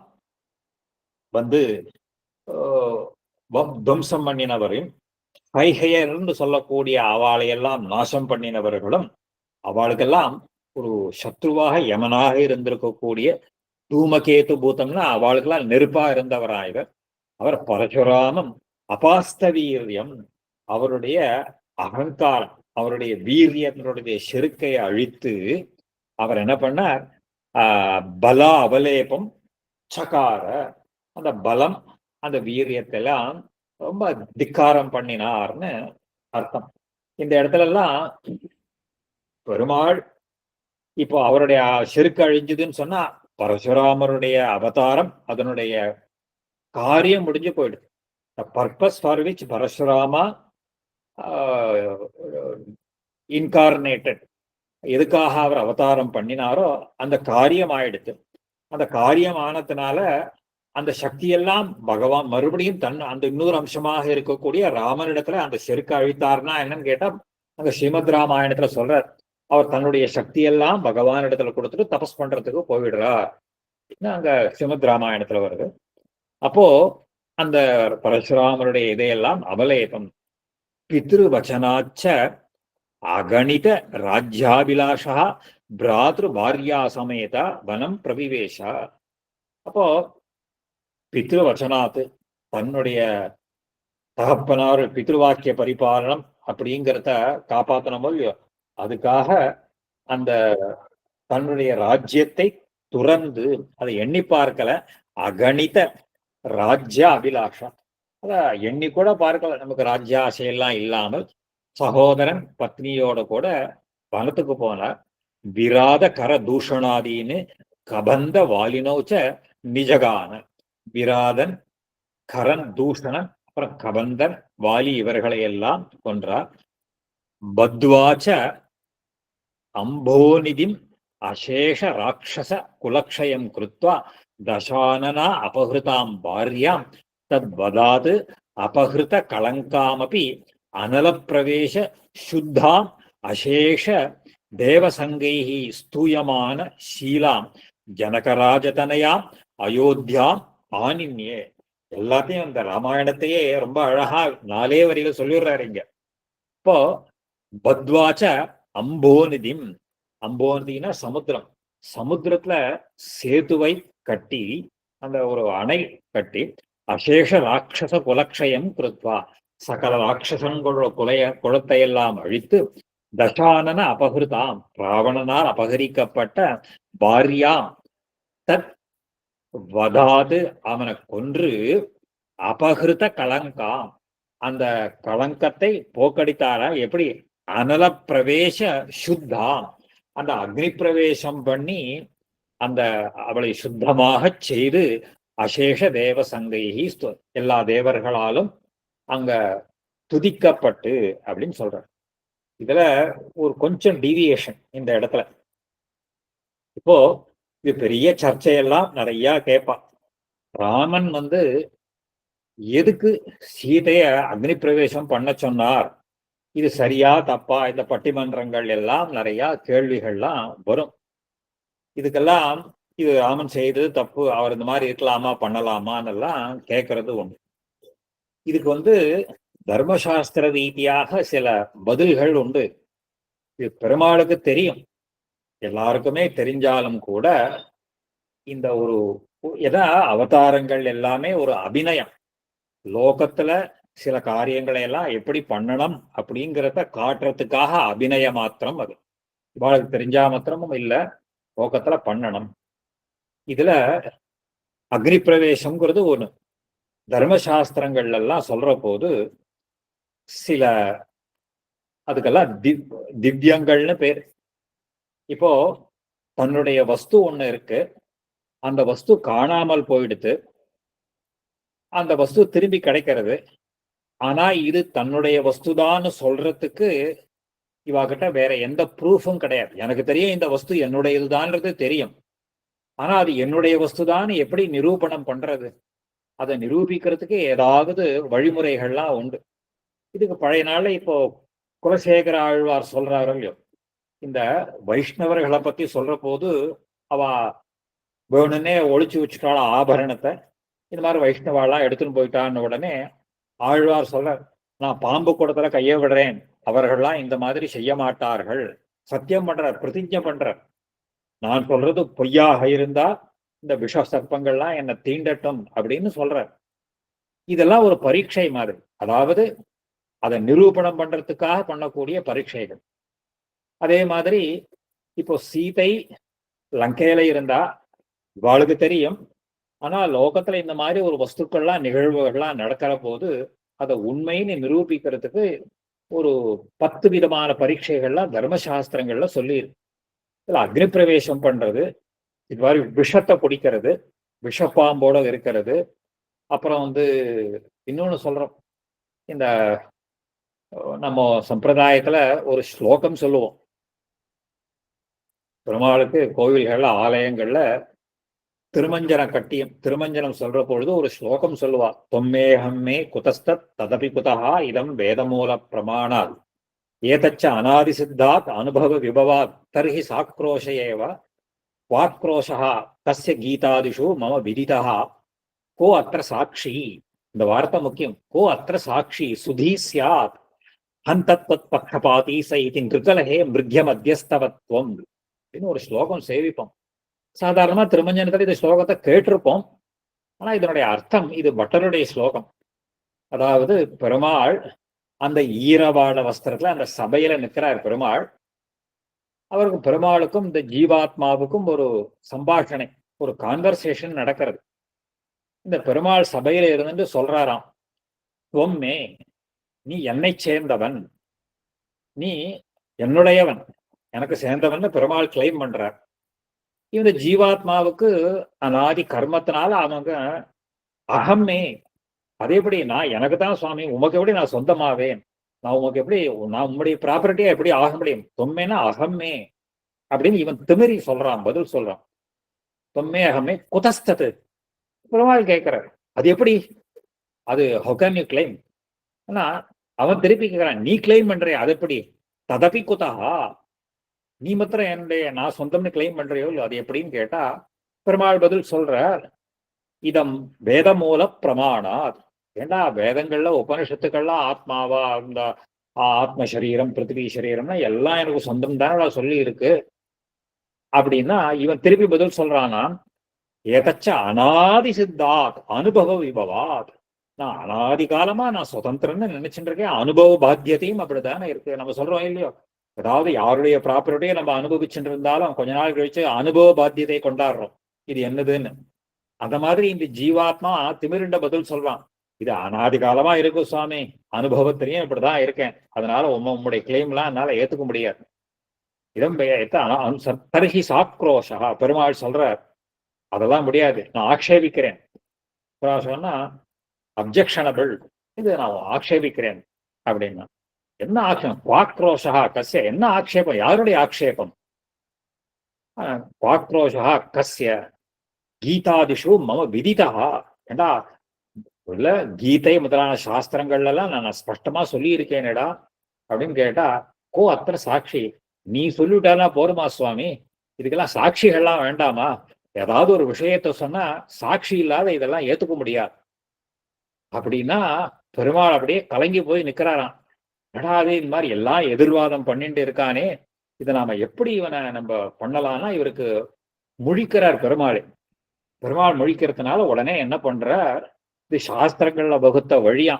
துவம்சம் பண்ணினவரையும், கைஹயர்னு சொல்லக்கூடிய அவளையெல்லாம் நாசம் பண்ணினவர்களும், அவளுக்கெல்லாம் ஒரு சத்ருவாக யமனாக இருந்திருக்கக்கூடிய தூமகேது பூதம்னா அவளுக்கெல்லாம் நெருப்பா இருந்தவராயவர். அவர் பரசுராமம் அபாஸ்த வீரியம், அவருடைய அகங்காரம், அவருடைய வீரியத்தினுடைய செருக்கையை அழித்து அவர் என்ன பண்ணார், பல அவலேபம் சகார, அந்த பலம் அந்த வீரியத்தெல்லாம் ரொம்ப திக்காரம் பண்ணினார்னு அர்த்தம். இந்த இடத்துல எல்லாம் பெருமாள் இப்போ அவருடைய செருக்கு அழிஞ்சுதுன்னு சொன்னா பரசுராமருடைய அவதாரம், அதனுடைய காரியம் முடிஞ்சு போயிடுது. The purpose for which Parashurama incarnated, எதுக்காக அவர் அவதாரம் பண்ணினாரோ அந்த காரியம் ஆயிடுத்து. அந்த காரியம் ஆனதுனால அந்த சக்தியெல்லாம் பகவான் மறுபடியும் அந்த இன்னொரு அம்சமாக இருக்கக்கூடிய ராமனிடத்துல அந்த செருக்கு அழித்தார்னா என்னன்னு கேட்டா அங்க ஸ்ரீமத் ராமாயணத்துல சொல்றார். அவர் தன்னுடைய சக்தியெல்லாம் பகவான் இடத்துல கொடுத்துட்டு தபஸ் பண்றதுக்கு போயிடுறார். அங்க ஸ்ரீமத் ராமாயணத்துல வருது. அப்போ அந்த பரசுராமருடைய இதையெல்லாம் அவலேபம் பித்ருவச்சனாச்ச அகணித ராஜ்யாபிலாஷா பிராத்ரு பாரியா சமேத வனம் பிரவிவேஷா. அப்போ பித்ருவச்சனாத்து தன்னுடைய தகப்பனார் பித்ருவாக்கிய பரிபாலனம் அப்படிங்கிறத காப்பாற்றணும் இல்லையோ, அதுக்காக அந்த தன்னுடைய ராஜ்யத்தை துறந்து அதை எண்ணி பார்க்கல. அகணித ராஜ்ய அபிலாஷா, அத எண்ணி கூட பார்க்கல. நமக்கு ராஜ்ய ஆசையெல்லாம் இல்லாமல் சகோதரன் பத்னியோட கூட வனத்துக்கு போனார். விராத கர தூஷணாதீன்னு கபந்த வாலினோச்ச நிஜகான. விராதன், கரன், தூஷணன், அப்புறம் கபந்தன், வாலி இவர்களை எல்லாம் கொன்றார். பத்வாச்ச அம்போநிதிம் அசேஷ ராட்சச குலக்ஷயம் கிருத்வா தசானனா அபஹிருதாம் பாரியாம் தத் வதாது அபஹிருத கலங்காமபி அனலப்பிரவேச சுத்தாம் அசேஷ தேவசங்கைஹி ஸ்தூயமான ஷீலாம் ஜனகராஜதனயாம் அயோத்தியாம் ஆனின்யே. எல்லாத்தையும் அந்த ராமாயணத்தையே ரொம்ப அழகா 4 வரியில சொல்லிடுறாரு இங்க. இப்போ பத்வாச்ச அம்போநிதிம், அம்போநிதினா சமுத்திரம். சமுத்திரத்துல சேதுவை கட்டி, அந்த ஒரு அணை கட்டி, அசேஷ ராட்சச குலக்ஷயம் கிருத்வா சகல ராட்சசங்களோட குலத்தையெல்லாம் அழித்து தசானன அபகிருதாம் ராவணனால் அபகரிக்கப்பட்ட பாரியாம் தத் வதாது அவனை கொன்று அபகிருத கலங்காம் அந்த களங்கத்தை போக்கடித்தாரா எப்படி? அனல பிரவேச சுத்தாம் அந்த அக்னி பிரவேசம் பண்ணி அந்த அவளை சுத்தமாக செய்து அசேஷ தேவ சங்கைகி எல்லா தேவர்களாலும் அங்க துதிக்கப்பட்டு அப்படின்னு சொல்ற. இதுல ஒரு கொஞ்சம் டீவியேஷன் இந்த இடத்துல. இப்போ இது பெரிய சர்ச்சையெல்லாம் நிறைய கேட்பான். ராமன் எதுக்கு சீதைய அக்னி பிரவேசம் பண்ண சொன்னார், இது சரியா தப்பா, இந்த பட்டிமன்றங்கள் எல்லாம் நிறைய கேள்விகள்லாம் வரும். இதுக்கெல்லாம் இது ராமன் செய்தது தப்பு, அவர் இந்த மாதிரி இருக்கலாமா பண்ணலாமான்னு எல்லாம் கேட்கறது ஒண்ணு. இதுக்கு தர்மசாஸ்திர ரீதியாக சில பதில்கள் உண்டு. இது பெருமாளுக்கு தெரியும், எல்லாருக்குமே தெரிஞ்சாலும் கூட இந்த ஒரு அவதாரங்கள் எல்லாமே ஒரு அபிநயம். லோகத்துல சில காரியங்களை எல்லாம் எப்படி பண்ணணும் அப்படிங்கிறத காட்டுறதுக்காக அபிநய மாத்திரம். அது இவாளுக்கு தெரிஞ்சா மாத்திரமும் இல்ல, லோகத்துல பண்ணணும். இதுல அக்னி பிரவேசம்ங்கிறது ஒண்ணு தர்மசாஸ்திரங்கள்ல எல்லாம் சொல்ற போது சில அதுக்கெல்லாம் திவ்யங்கள்னு பேர். இப்போ தன்னுடைய வஸ்து ஒண்ணு இருக்கு, அந்த வஸ்து காணாமல் போயிடுத்து, அந்த வஸ்து திரும்பி கிடைக்கிறது. ஆனா இது தன்னுடைய வஸ்துதான்னு சொல்றதுக்கு இவாகிட்ட வேற எந்த ப்ரூஃபும் கிடையாது. எனக்கு தெரியும் இந்த வஸ்து என்னுடையதுதான்றது தெரியும், ஆனா அது என்னுடைய வஸ்துதான் எப்படி நிரூபணம் பண்றது? அதை நிரூபிக்கிறதுக்கு ஏதாவது வழிமுறைகள்லாம் உண்டு. இதுக்கு பழைய நாள்ல இப்போ குலசேகர ஆழ்வார் சொல்றாரு இல்லையோ, இந்த வைஷ்ணவர்களை பத்தி சொல்ற போது அவ வேணுன்னே ஒழிச்சு வச்சுட்டாள ஆபரணத்தை. இந்த மாதிரி வைஷ்ணவாலாம் எடுத்துன்னு போயிட்டான்னு உடனே ஆழ்வார் சொல்ற, நான் பாம்பு கூடத்துல கையை விடுறேன், அவர்கள்லாம் இந்த மாதிரி செய்ய மாட்டார்கள், சத்தியம் பண்ற, பிரதிஜை பண்ற, நான் சொல்றது பொய்யாக இருந்தா இந்த விஷ சர்ப்பங்கள்லாம் என்னை தீண்டட்டும் அப்படின்னு சொல்ற. இதெல்லாம் ஒரு பரீட்சை மாதிரி, அதாவது அதை நிரூபணம் பண்றதுக்காக பண்ணக்கூடிய பரீட்சைகள். அதே மாதிரி இப்போ சீதை லங்கையில இருந்தா இவாளுக்கு தெரியும், ஆனா லோகத்துல இந்த மாதிரி ஒரு வஸ்துக்கள்லாம் நிகழ்வுகள்லாம் நடக்கிற போது அதை உண்மைன்னு நிரூபிக்கிறதுக்கு ஒரு 10 விதமான பரீட்சைகள்லாம் தர்மசாஸ்திரங்கள்ல சொல்லியிருக்கு. இதுல அக்னி பிரவேசம் பண்றது, இது மாதிரி விஷத்தை குடிக்கிறது, விஷப்பாம்போட இருக்கிறது, அப்புறம் இன்னொன்னு சொல்றோம், இந்த நம்ம சம்பிரதாயத்துல ஒரு ஸ்லோகம் சொல்லுவோம், பெருமாளுக்கு கோவில்கள்ல ஆலயங்கள்ல திருமஞ்சனம் சொல்ற பொழுது ஒரு ஸ்லோகம் சொல்லுவா. தொம்மேஹம்மே குதஸ்தத் ததபி குதஹா இதம் வேதமூல பிரமாணாத் ஏதச்ச அநாதி சித்தாத் அனுபவ விபவாத் தர்ஹி சாக்ரோஷ ஏவ வாக்ரோஷா தஸ்ய கீதாதிஷு மம விதிதா கோ அத்திர சாட்சி. இந்த வார்த்தை முக்கியம். கோ அத்திர சாட்சி சுதீ ஸ்யாத் ஹந்தத்வத் பக்ஷபாதி ச இதி நிருகலஹே மிருக்ய மத்தியஸ்தவத்வம் அப்படின்னு ஒரு ஸ்லோகம் சேவிப்போம். சாதாரணமா திருமஞ்சனத்துல இந்த ஸ்லோகத்தை கேட்டிருப்போம். ஆனா இதனுடைய அர்த்தம், இது பட்டருடைய ஸ்லோகம். அதாவது பெருமாள் அந்த ஈரவாட வஸ்திரத்துல அந்த சபையில நிற்கிறார் பெருமாள். அவருக்கு பெருமாளுக்கும் இந்த ஜீவாத்மாவுக்கும் ஒரு சம்பாஷணை, ஒரு கான்வர்சேஷன் நடக்கிறது. இந்த பெருமாள் சபையில இருந்து சொல்றாராம், துவம்மே, நீ என்னை சேர்ந்தவன், நீ என்னுடையவன், எனக்கு சேர்ந்தவன் பெருமாள் கிளைம் பண்றார். இந்த ஜீவாத்மாவுக்கு அநாதி கர்மத்தினால அவங்க அகம்மே, அதே எப்படி நான் எனக்கு தான் சுவாமி, உமக்கு எப்படி நான் சொந்தமாவேன், நான் உமக்கு எப்படி, நான் உம்முடைய ப்ராப்பர்ட்டியா எப்படி ஆக முடியும், தொம்மைனா அகம்மே அப்படின்னு இவன் திமிரி சொல்றான், பதில் சொல்றான். தொம்மே அகம்மே குதஸ்தது. பெருமாள் கேட்கிறார், அது எப்படி, அது how can you claim? ஆனா அவன் திருப்பி கேட்கிறான், நீ கிளைம் பண்ற, அது எப்படி, ததபி குதஹா, நீ மாத்திரம் என்னுடைய நான் சொந்தம்னு கிளைம் பண்றியோ இல்லை, அது எப்படின்னு கேட்டா பெருமாள் பதில் சொல்றார், இதம் வேத மூல பிரமாணாத். ஏண்டா வேதங்கள்ல உபனிஷத்துக்கள்லாம் ஆத்மாவா, அந்த ஆத்ம சரீரம் பிருத்திவி சரீரம்னா எல்லாம் எனக்கு சொந்தம் தானே சொல்லி இருக்கு அப்படின்னா இவன் திருப்பி பதில் சொல்றானா, ஏதச்ச அநாதி சித்தாத் அனுபவ விபவாத். நான் அநாதி காலமா நான் சுதந்திரன்னு நினைச்சுட்டு இருக்கேன், அனுபவ பாக்கியத்தையும் அப்படித்தானே இருக்கு. நம்ம சொல்றோம் இல்லையோ, அதாவது யாருடைய ப்ராப்பர்ட்டியை நம்ம அனுபவிச்சுட்டு இருந்தாலும் கொஞ்ச நாள் கழிச்சு அனுபவ பாத்தியத்தை கொண்டாடுறோம், இது என்னதுன்னு. அந்த மாதிரி இந்த ஜீவாத்மா திமிருண்ட பதில் சொல்றான், இது அநாதி காலமா இருக்கும் சுவாமி, அனுபவத்திலையும் இப்படிதான் இருக்கேன், அதனால உம்முடைய கிளைம் எல்லாம் என்னால ஏத்துக்க முடியாது. இடம் தர்ஹி சாக்ரோஷா. பெருமாள் சொல்றார், அதெல்லாம் முடியாது, நான் ஆக்ஷேபிக்கிறேன். சொன்னா அப்ஜெக்ஷனபிள், இது நான் ஆக்ஷேபிக்கிறேன் அப்படின்னா. என்ன ஆக்ஷேபம்? வாக்ரோஷா கஸ்ய, என்ன ஆக்ஷேபம், யாருடைய ஆக்ஷேபம்? வாக்ரோஷா கஸ்ய கீதாதிஷு மம விதிதா. ஏண்டா இல்ல கீதை முதலான சாஸ்திரங்கள்ல எல்லாம் நான் ஸ்பஷ்டமா சொல்லி இருக்கேனேடா அப்படின்னு கேட்டா, கோ அத்திர சாட்சி, நீ சொல்லிவிட்டானா போருமா சுவாமி, இதுக்கெல்லாம் சாட்சிகள்லாம் வேண்டாமா? ஏதாவது ஒரு விஷயத்த சொன்னா சாட்சி இல்லாத இதெல்லாம் ஏத்துக்க முடியாது அப்படின்னா பெருமாள் அப்படியே கலங்கி போய் நிக்கிறாராம். எடாதே இந்த மாதிரி எல்லாம் எதிர்வாதம் பண்ணிட்டு இருக்கானே, இதை நாம எப்படி இவனை நம்ம பண்ணலாம்னா இவருக்கு முழிக்கிறார் பெருமாள். பெருமாள் முழிக்கிறதுனால உடனே என்ன பண்றார், இது சாஸ்திரங்கள்ல வகுத்த வழியா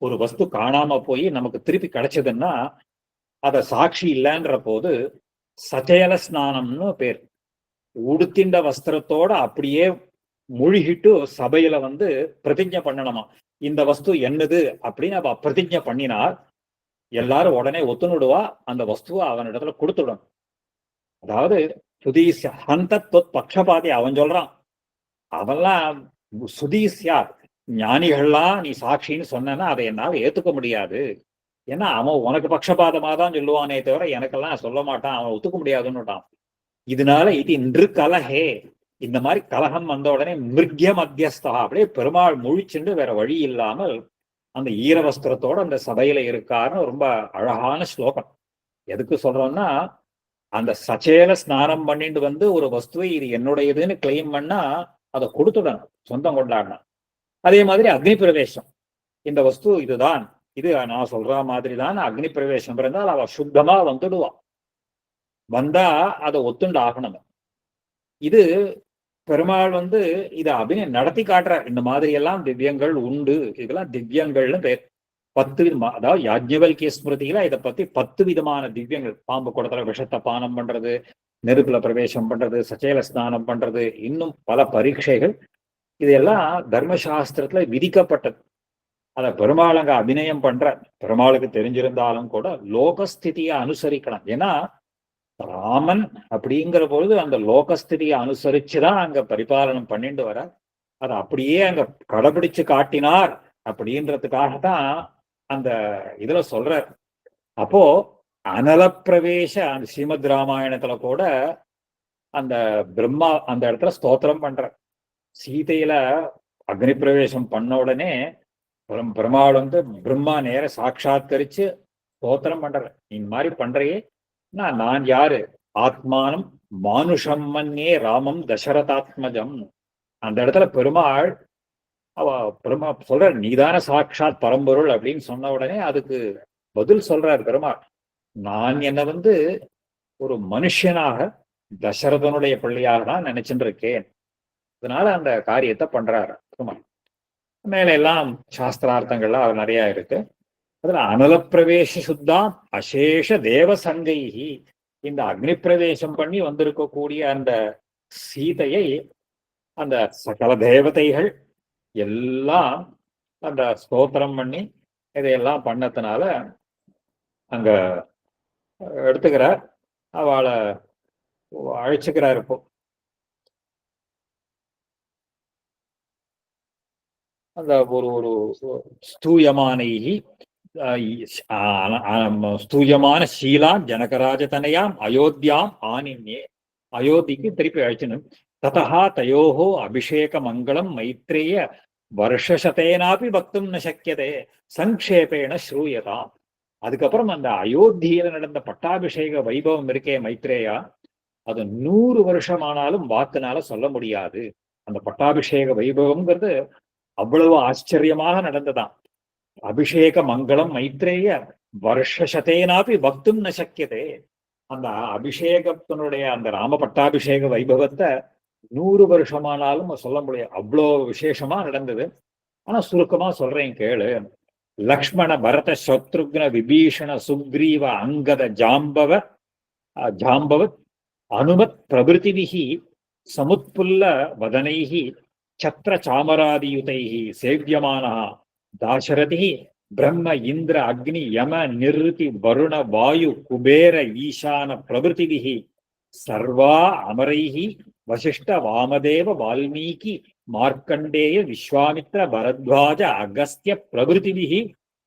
ஒரு வஸ்து காணாம போய் நமக்கு திருப்பி கிடைச்சதுன்னா அத சாட்சி இல்லைன்ற போது சச்சேல ஸ்நானம்னு பேர். உடுத்தின்ற வஸ்திரத்தோட அப்படியே முழுகிட்டு சபையில பிரதிஜை பண்ணணுமா, இந்த வஸ்து என்னது அப்படின்னு அவ பிரதிஜை பண்ணினார். எல்லாரும் உடனே ஒத்துணுடுவா, அந்த வஸ்துவை அவனிடத்துல கொடுத்துடும். அதாவது சுதீஸ்யா ஹந்தத்வத் பக்ஷபாதி, அவன் சொல்றான், அவெல்லாம் சுதீஸ்யா ஞானிகள்லாம் நீ சாட்சின்னு சொன்னா அதை என்னால ஏத்துக்க முடியாது, ஏன்னா அவன் உனக்கு பக்ஷபாதமா தான் சொல்லுவானே தவிர எனக்கெல்லாம் சொல்ல மாட்டான், அவன் ஒத்துக்க முடியாதுன்னுட்டான். இதனால இது இன்று கலஹே, இந்த மாதிரி கலகம் வந்த உடனே மிருக்ய மத்தியஸ்தா, அப்படியே பெருமாள் முழிச்சுண்டு வேற வழி இல்லாமல் அந்த ஈரவஸ்திரத்தோட அந்த சபையில இருக்காருன்னு ரொம்ப அழகான ஸ்லோகம். எதுக்கு சொல்றோம்னா, அந்த சச்சேல ஸ்நானம் பண்ணிட்டு ஒரு வஸ்துவை இது என்னுடையதுன்னு கிளைம் பண்ணா அதை கொடுத்துடணும், சொந்தம் கொண்டாடணும். அதே மாதிரி அக்னி பிரவேசம், இந்த வஸ்து இதுதான், இது நான் சொல்ற மாதிரி தான் அக்னி பிரவேசம் இருந்தால் அவ சுத்தமா வந்துடுவா, வந்தா அதை ஒத்துண்டு ஆகணும். இது பெருமாள் இதை அபிநயம் நடத்தி காட்டுற, இந்த மாதிரி எல்லாம் திவ்யங்கள் உண்டு, இதெல்லாம் திவ்யங்கள்னு பேர். 10 விதமா, அதாவது யாஜ்ஞவல்கிய ஸ்மிருதியில இதை பத்தி 10 விதமான திவ்யங்கள், பாம்பு குடத்துல விஷத்தை பானம் பண்றது, நெருப்புல பிரவேசம் பண்றது, சச்சேல ஸ்நானம் பண்றது, இன்னும் பல பரீட்சைகள், இதெல்லாம் தர்மசாஸ்திரத்துல விதிக்கப்பட்டது. அத பெருமாள் அங்க அபிநயம் பண்ற. பெருமாளுக்கு தெரிஞ்சிருந்தாலும் கூட லோகஸ்திதியை அனுசரிக்கலாம். ஏன்னா ராமன் அப்படிங்கிற பொழுது அந்த லோகஸ்திதியை அனுசரிச்சுதான் அங்க பரிபாலனம் பண்ணிட்டு வர, அதை அப்படியே அங்க கடைபிடிச்சு காட்டினார் அப்படின்றதுக்காகத்தான் அந்த இதுல சொல்ற. அப்போ அனல பிரவேச அந்த ஸ்ரீமத் ராமாயணத்துல கூட அந்த பிரம்மா அந்த இடத்துல ஸ்தோத்திரம் பண்ற சீதையில அக்னி பிரவேசம் பண்ண உடனே பெருமாள் வந்து பிரம்மா நேர சாட்சாத்கரிச்சு ஸ்தோத்திரம் பண்ற இந்த மாதிரி பண்றையே நான் யாரு ஆத்மானம் மானுஷம் மன்யே ராமம் தசரதாத்மஜம் அந்த இடத்துல பெருமாள் அவ பெருமா சொல்ற நீதான சாட்சாத் பரம்பொருள் அப்படின்னு சொன்ன உடனே அதுக்கு பதில் சொல்றார் பெருமாள் நான் என்னை வந்து ஒரு மனுஷனாக தசரதனுடைய பிள்ளையாக தான் நினைச்சுட்டு இருக்கேன் அதனால அந்த காரியத்தை பண்றாரு பெருமாள் மேல எல்லாம் சாஸ்திரார்த்தங்கள்லாம் அது நிறைய இருக்கு அதுல அனல பிரவேச சுத்தாம் அசேஷ தேவ சங்கைகி இந்த அக்னி பிரவேசம் பண்ணி வந்திருக்கக்கூடிய அந்த சீதையை அந்த சகல தேவதைகள் எல்லாம் அந்த ஸ்தோத்திரம் பண்ணி இதையெல்லாம் பண்ணதுனால அங்க எடுத்துக்கிறார் அவளை அழைச்சுக்கிறார் இப்போ அந்த ஒரு ஒரு ஸ்தூயமானைகி ஸ்தூயமான ஷீலான் ஜனகராஜதனையாம் அயோத்தியாம் ஆனின்யே அயோத்திக்கு திருப்பி அழைச்சணும் ததா தயோஹோ அபிஷேக மங்களம் மைத்ரேய வருஷசதேனாபி பக்தும் ந சக்கியதே சங்கேபேன ஸ்ரூயதாம் அதுக்கப்புறம் அந்த அயோத்தியில நடந்த பட்டாபிஷேக வைபவம் இருக்கே மைத்ரேயா அது 100 வருஷமானாலும் வாக்குனால சொல்ல முடியாது அந்த பட்டாபிஷேக வைபவம்ங்கிறது அவ்வளவு ஆச்சரியமாக நடந்ததாம் அபிஷேக மங்களம் மைத்ரேய வருஷசதேனாபி பக்தும் ந சக்கியதே அந்த அபிஷேகத்தினுடைய அந்த ராம பட்டாபிஷேக வைபவத்தை 100 வருஷமானாலும் சொல்ல முடியாது அவ்வளோ விசேஷமா நடந்தது ஆனா சுருக்கமா சொல்றேன் கேளு லக்ஷ்மண பரத சத்ருக்ன விபீஷண சுக்ரீவ அங்கத ஜாம்பவத் அனுமத் பிரபிருதிவிஹி சமுத்புல்ல வதனைஹி சத்ர சாமராதியுதைஹி சேவியமானஹ தாசரதிஹி பிரம்ம இந்திர அக்னி யம நிருதி வருண வாயு குபேர ஈசான பிரபிருதிவிஹி சர்வா அமரைஹி வசிஷ்ட வாமதேவ வால்மீகி மார்க்கண்டேய விஸ்வாமித்ர பரத்வாஜ அகஸ்திய பிரபிருதிவிஹி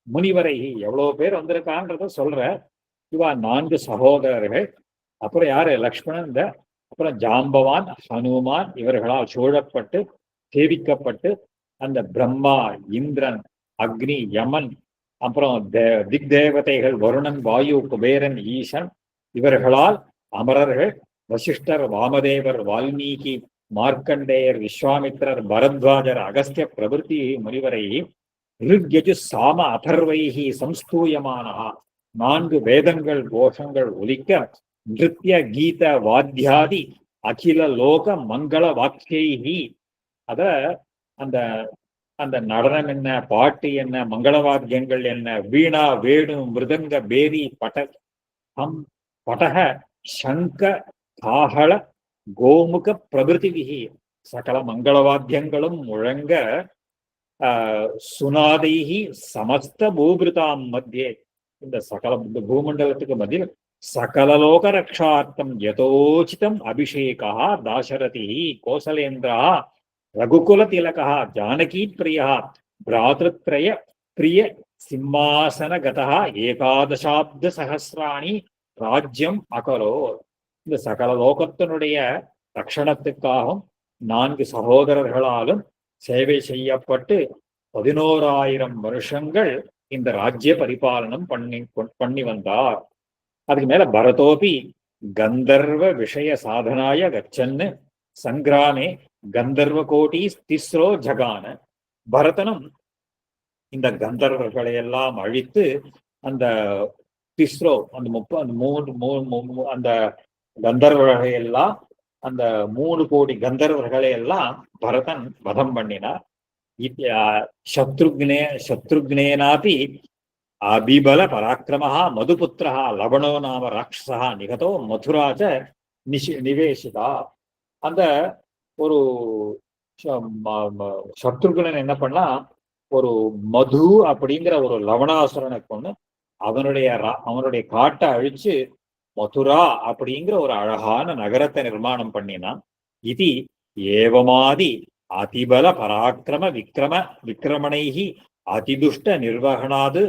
முனிவரைஹி எவ்வளவு பேர் வந்திருக்கான்றத சொல்ற இவா 4 சகோதரர்கள் அப்புறம் யாரு லக்ஷ்மணன் அப்புறம் ஜாம்பவான் ஹனுமான் இவர்களால் சூழப்பட்டு சேவிக்கப்பட்டு அந்த பிரம்மா இந்திரன் அக்னி யமன் அப்புறம் திக் தேவதைகள் வருணன் வாயு குபேரன் ஈசன் இவர்களால் அமரர்கள் வசிஷ்டர் வாமதேவர் வால்மீகி மார்க்கண்டேயர் விஸ்வாமித்திரர் பரத்வாஜர் அகஸ்திய பிரபுத்தி முனிவரை ரிக்யஜு சாம அதர்வைஹி சம்ஸ்தூயமானஹ 4 வேதங்கள் கோஷங்கள் ஒலிக்க நிருத்ய கீத வாத்தியாதி அகில லோக மங்கள வாக்கியைஹி அத அந்த அந்த நடனம் என்ன பாட்டு என்ன மங்கள வாத்தியங்கள் என்ன வீணா வேணு மிருதங்க பேரி படக சங்க காஹள கோமுக பிரபிருதிவிஹி சகல மங்களவாத்தியங்களும் முழங்க சுனாதைஹி சமஸ்த பூபிருதாம் மத்தியே இந்த சகல பூமண்டலத்துக்கு மத்தியில் சகலலோக ரக்ஷார்த்தம் யதோச்சிதம் அபிஷேகா தாசரதி கோசலேந்திரா ரகுகுல திலகா ஜானகி பிரியா பிராத்ருத்ரய பிரிய சிம்மாசனகதா ஏகாதசாப்த சகசிராணி ராஜ்யம் அகரோ இந்த சகல லோகத்தினுடைய ரட்சணத்துக்காகவும் 4 சகோதரர்களாலும் சேவை செய்யப்பட்டு 11,000 வருஷங்கள் இந்த ராஜ்ய பரிபாலனம் பண்ணி வந்தார் அதுக்கு மேல பரதோபி கந்தர்வ விஷய சாதனாய கச்சன்னு சங்கிராமே கந்தர்வ கோட்டி திஸ்ரோ ஜகான பரதனும் இந்த கந்தர்வர்களை எல்லாம் அழித்து அந்த திஸ்ரோ அந்த 30 அந்த கந்தர்வர்களை எல்லாம் அந்த 3 கோடி கந்தர்வர்களை எல்லாம் பரதன் வதம் பண்ணினார் சத்ருக்னேனாபி அபிபல பராக்கிரமஹா மதுபுத்திரஹா லவணோ நாம ராட்சசா நிகதோ மதுராஜ நிவேசிதா அந்த ஒரு சத்ருகுணன் என்ன பண்ணா ஒரு மது அப்படிங்கிற ஒரு லவணாசுரனை கொண்டு அவனுடைய காட்டை அழிச்சு மதுரா அப்படிங்கிற ஒரு அழகான நகரத்தை நிர்மாணம் பண்ணினான் இது ஏவமாதி அதிபல பராக்கிரம விக்கிரமணைஹி அதிதுஷ்ட நிர்வகணாது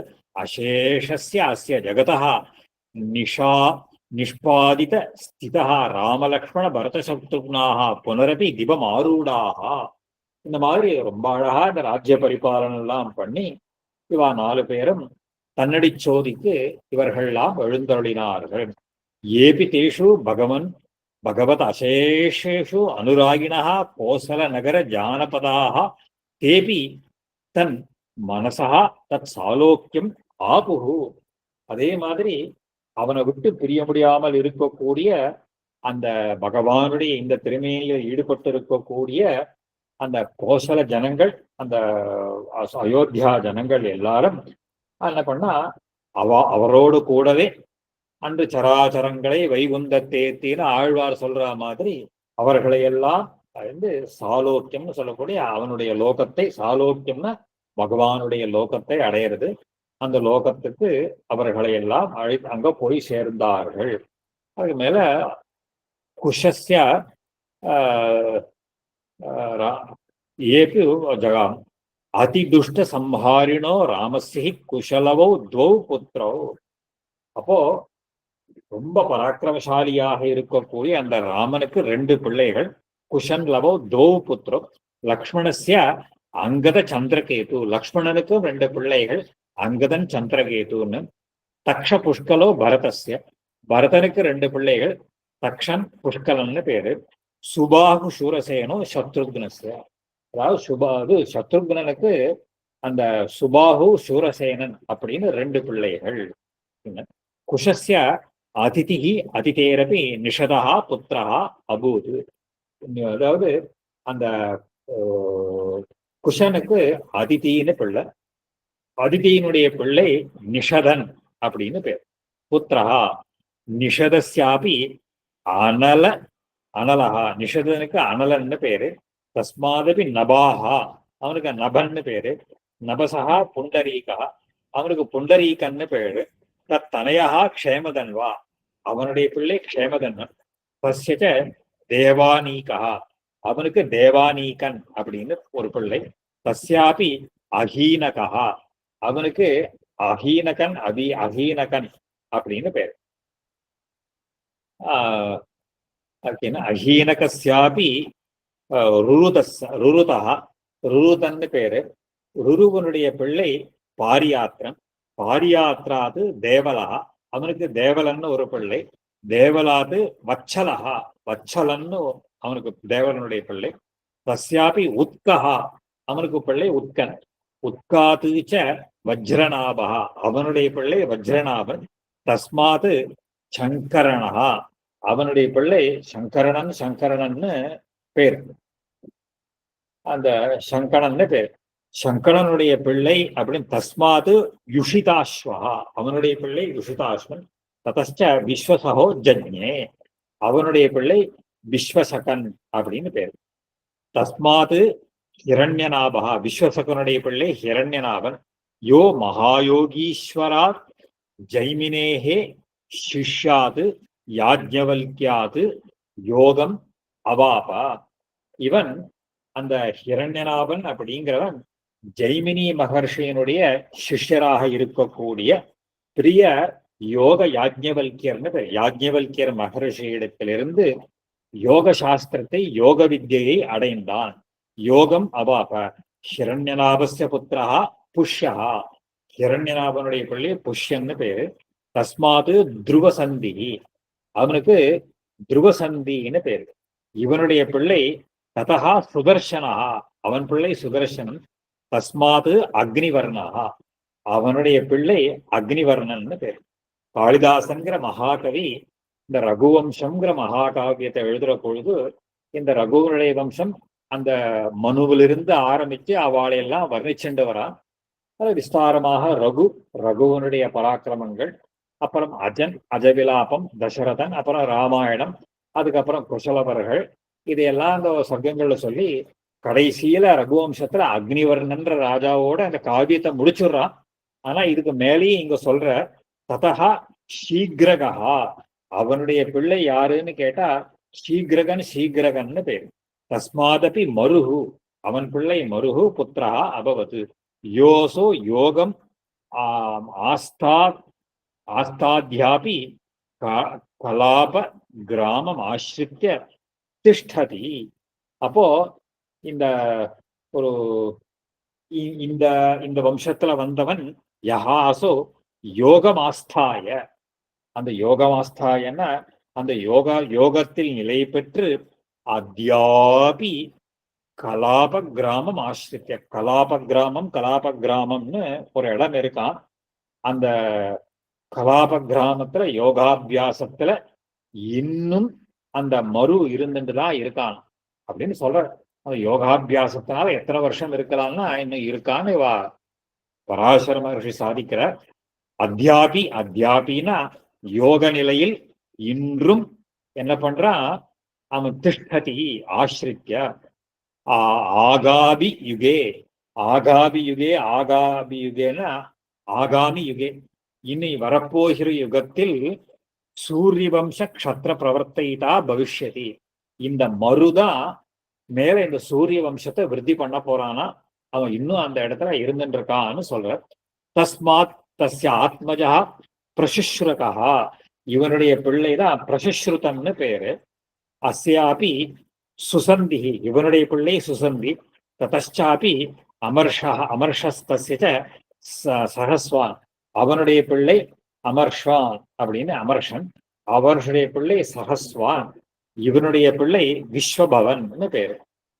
அசேஷஸ்ய அஸ்ய ஜகதா நிஷா நிஷ்பாதித ஸ்திதா ராமலக்ஷ்மண பரத சத்ருக்னாக புனரபி திபம் ஆரூடாக. இந்த மாதிரி ரொம்ப அழகா இந்த ராஜ்ய பரிபாலனம் எல்லாம் பண்ணி இவா 4 பேரும் தன்னடி சோதிக்கு இவர்கள்லாம் எழுந்தருளினார்கள். ஏபி தேஷு பகவத் அசேஷேஷு அனுராகிணா கோசல நகர ஜானபதாக தேபி தன் மனசா தத் சாலோக்கியம் ஆபுகு. அதே மாதிரி அவனை விட்டு பிரிய முடியாமல் இருக்கக்கூடிய அந்த பகவானுடைய இந்த திருமையில் ஈடுபட்டு இருக்கக்கூடிய அந்த கோசல ஜனங்கள், அந்த அயோத்தியா ஜனங்கள் எல்லாரும் என்ன பண்ணா, அவரோடு கூடவே அன்று சராச்சரங்களை வைகுந்த தேத்தின்னு ஆழ்வார் சொல்ற மாதிரி அவர்களை எல்லாம் வந்து சாலோக்கியம்னு சொல்லக்கூடிய அவனுடைய லோகத்தை, சாலோக்கியம்னா பகவானுடைய லோகத்தை அடையிறது, அந்த லோகத்துக்கு அவர்களை எல்லாம் அங்க போய் சேர்ந்தார்கள். அதுக்கு மேல குஷஸ்ய ஏபி ஜகாம் அதிதுஷ்ட சம்ஹாரிணோ ராமஸ்ய குஷலவோ துவௌ புத்திரோ. அப்போ ரொம்ப பராக்கிரமசாலியாக இருக்கக்கூடிய அந்த ராமனுக்கு 2 பிள்ளைகள். குஷன் லவோ துவௌ புத்திரோ லக்ஷ்மணஸ்ய அங்கத சந்திரகேது. லக்ஷ்மணனுக்கும் 2 பிள்ளைகள், அங்கதன் சந்திரகேதுன்னு. தக்ஷ புஷ்கலோ பரதஸ்ய. பரதனுக்கு 2 பிள்ளைகள், தக்ஷன் புஷ்கலன்னு பேரு. சுபாகு சூரசேனோ சத்ருக்னஸ்ய. அதாவது சத்ருக்னனுக்கு அந்த சுபாகு சூரசேனன் அப்படின்னு 2 பிள்ளைகள். குஷஸ்ய அதிதிஹி அதிதேரபி நிஷதா புத்திரா அபூத். அதாவது அந்த குஷனுக்கு அதிதின்னு பிள்ளை, அதிதியினுடைய பிள்ளை நிஷதன் அப்படின்னு பேர். புத்திரா நிஷதஸ்யாபி அனலஹா. நிஷதனுக்கு அனலன்னு பேரு. தஸ்மாதபி நபாஹா, அவனுக்கு நபன்னு பேரு. நபசகா புண்டரீகா, அவனுக்கு புண்டரீகன்னு பேரு. தத்தனையா க்ஷேமதன்வா, அவனுடைய பிள்ளை க்ஷேமதன்வன். தஸ்ய தேவானீகா, அவனுக்கு தேவானீகன் அப்படின்னு ஒரு பிள்ளை. தஸ்யாபி அஹீனகா, அவனுக்கு அஹீனகன் அஹீனகன் அப்படின்னு பேரு. அஹீனகஸ்யாபி ருருதா, ருருதன்னு பேரு. ருருவனுடைய பிள்ளை பாரியாத்திரன். பாரியாத்ராது தேவலா, அவனுக்கு தேவலன்னு ஒரு பிள்ளை. தேவலாது வச்சலஹா, வச்சலன்னு அவனுக்கு தேவலனுடைய பிள்ளை. தஸ்யாபி உத்கஹா, அவனுக்கு பிள்ளை உத்கன். உத்காதுச்ச வஜ்ரநாபா, அவனுடைய பிள்ளை வஜ்ரநாபன். தஸ்மாது சங்கரணஹா, அவனுடைய பிள்ளை சங்கரணன். சங்கரணன்னு பேர், அந்த சங்கரன்னு பேர். சங்கரனுடைய பிள்ளை அப்படின்னு. தஸ்மாது யுஷிதாஸ்வா, அவனுடைய பிள்ளை யுஷிதாஸ்வன். ததச்ச விஸ்வசகோ ஜஜ்ஞே, அவனுடைய பிள்ளை விஸ்வசகன் அப்படின்னு பேர். தஸ்மாது ஹிரண்யநாபா, விஸ்வசகனுடைய பிள்ளை ஹிரண்யநாபன். யோ மகாயோகீஸ்வராத் ஜைமினேஹே சிஷ்யாது யாஜ்ஞவல்கியாது யோகம் அவாபா. இவன் அந்த ஹிரண்யநாபன் அப்படிங்கிறவன் ஜெய்மினி மகர்ஷியினுடைய சிஷ்யராக இருக்கக்கூடிய பிரிய யோக யாஜ்ஞவல்கியர்னு பேர். யாஜ்ஞவல்கியர் மகர்ஷியிடத்திலிருந்து யோக சாஸ்திரத்தை, யோக வித்யை அடைந்தான். யோகம் அவாப. ஹிரண்யநாபஸ்ய புத்திரா புஷ்யா, ஹிரண்யநாபனுடைய பிள்ளை புஷ்யன்னு பேரு. தஸ்மாது துருவசந்தி, அவனுக்கு துருவசந்தின்னு பேரு. இவனுடைய பிள்ளை ததா சுதர்சனா, அவன் பிள்ளை சுதர்சனன். தஸ்மாது அக்னிவர்ணா, அவனுடைய பிள்ளை அக்னிவர்ணன்னு பேர். காளிதாசன்கிற மகாகவி இந்த ரகுவம்சம்ங்கிற மகாகாவியத்தை எழுதுற பொழுது இந்த ரகுவனுடைய வம்சம் அந்த மனுவிலிருந்து ஆரம்பிச்சு அவளையெல்லாம் வர்ணிச்சுண்டு வரான். அது விஸ்தாரமாக ரகுவனுடைய பராக்கிரமங்கள், அப்புறம் அஜவிலாபம், தசரதன், அப்புறம் ராமாயணம், அதுக்கப்புறம் குசலவர்கள், இதையெல்லாம் அந்த சர்க்கங்கள்ல சொல்லி கடைசியில ரகுவம்சத்துல அக்னிவர்ணன்ற ராஜாவோட அந்த காவியத்தை முடிச்சுடுறான். ஆனா இதுக்கு மேலேயும் இங்க சொல்ற ததா சீக்கிரகா, அவனுடைய பிள்ளை யாருன்னு கேட்டா சீக்கிரகன்னு பேரு. தஸ்மாதபி மருகு, அவன் பிள்ளை மருகு புத்திரா அபவது. யோசோ யோகம் ஆஸ்தா ஆஸ்தாத்யாபி கலாப கிராமம் ஆசிரித்ய திஷ்டதி. அப்போ இந்த ஒரு இந்த இந்த வம்சத்துல வந்தவன் யஹாசோ யோகமாஸ்தாய, அந்த யோகமாஸ்தாயன்னா அந்த யோகத்தில் நிலை பெற்று அத்யாபி கலாப கிராமம் ஆசிரித்த, கலாப கிராமம்னு ஒரு இடம் இருக்கான். அந்த கலாப கிராமத்துல யோகாபியாசத்துல இன்னும் அந்த மறு இருந்துட்டுதான் இருக்கான் அப்படின்னு சொல்ற. அந்த யோகாபியாசத்தினால எத்தனை வருஷம் இருக்கலாம்னா இன்னும் இருக்கான்னு பராசர மகர்ஷி சாதிக்கிற. அத்தியாபின்னா யோக நிலையில் இன்றும் என்ன பண்றான் அவன், திஷ்டதி ஆசிரித்ய ஆகாபி யுகே, ஆகாபியுகேன்னா ஆகாமி யுகே, இனி வரப்போகிற யுகத்தில் சூரிய வம்ச க்ஷத்ர பிரவர்த்திதா பவிஷ்யதி. இந்த மருதான் மேல இந்த சூரிய வம்சத்தை விருத்தி பண்ண போறானா, அவன் இன்னும் அந்த இடத்துல இருந்துட்டு இருக்கான்னு சொல்ற. தஸ்மாத் தஸ்ய ஆத்மஜா பிரசுஷ்ருகா, இவனுடைய பிள்ளைதான் பிரசுஷ்ருதம்னு பேரு. அஸ்யாபி சுசந்தி, இவனுடைய பிள்ளை சுசந்தி. ததச்சாபி அமர்ஷஸ்தஸ்ய சஹஸ்வான், அவனுடைய பிள்ளை அமர்ஷ்வான் அப்படின்னு அமர்ஷன். அவனுடைய பிள்ளை சஹஸ்வான், இவனுடைய பிள்ளை விஸ்வபவன் பேரு.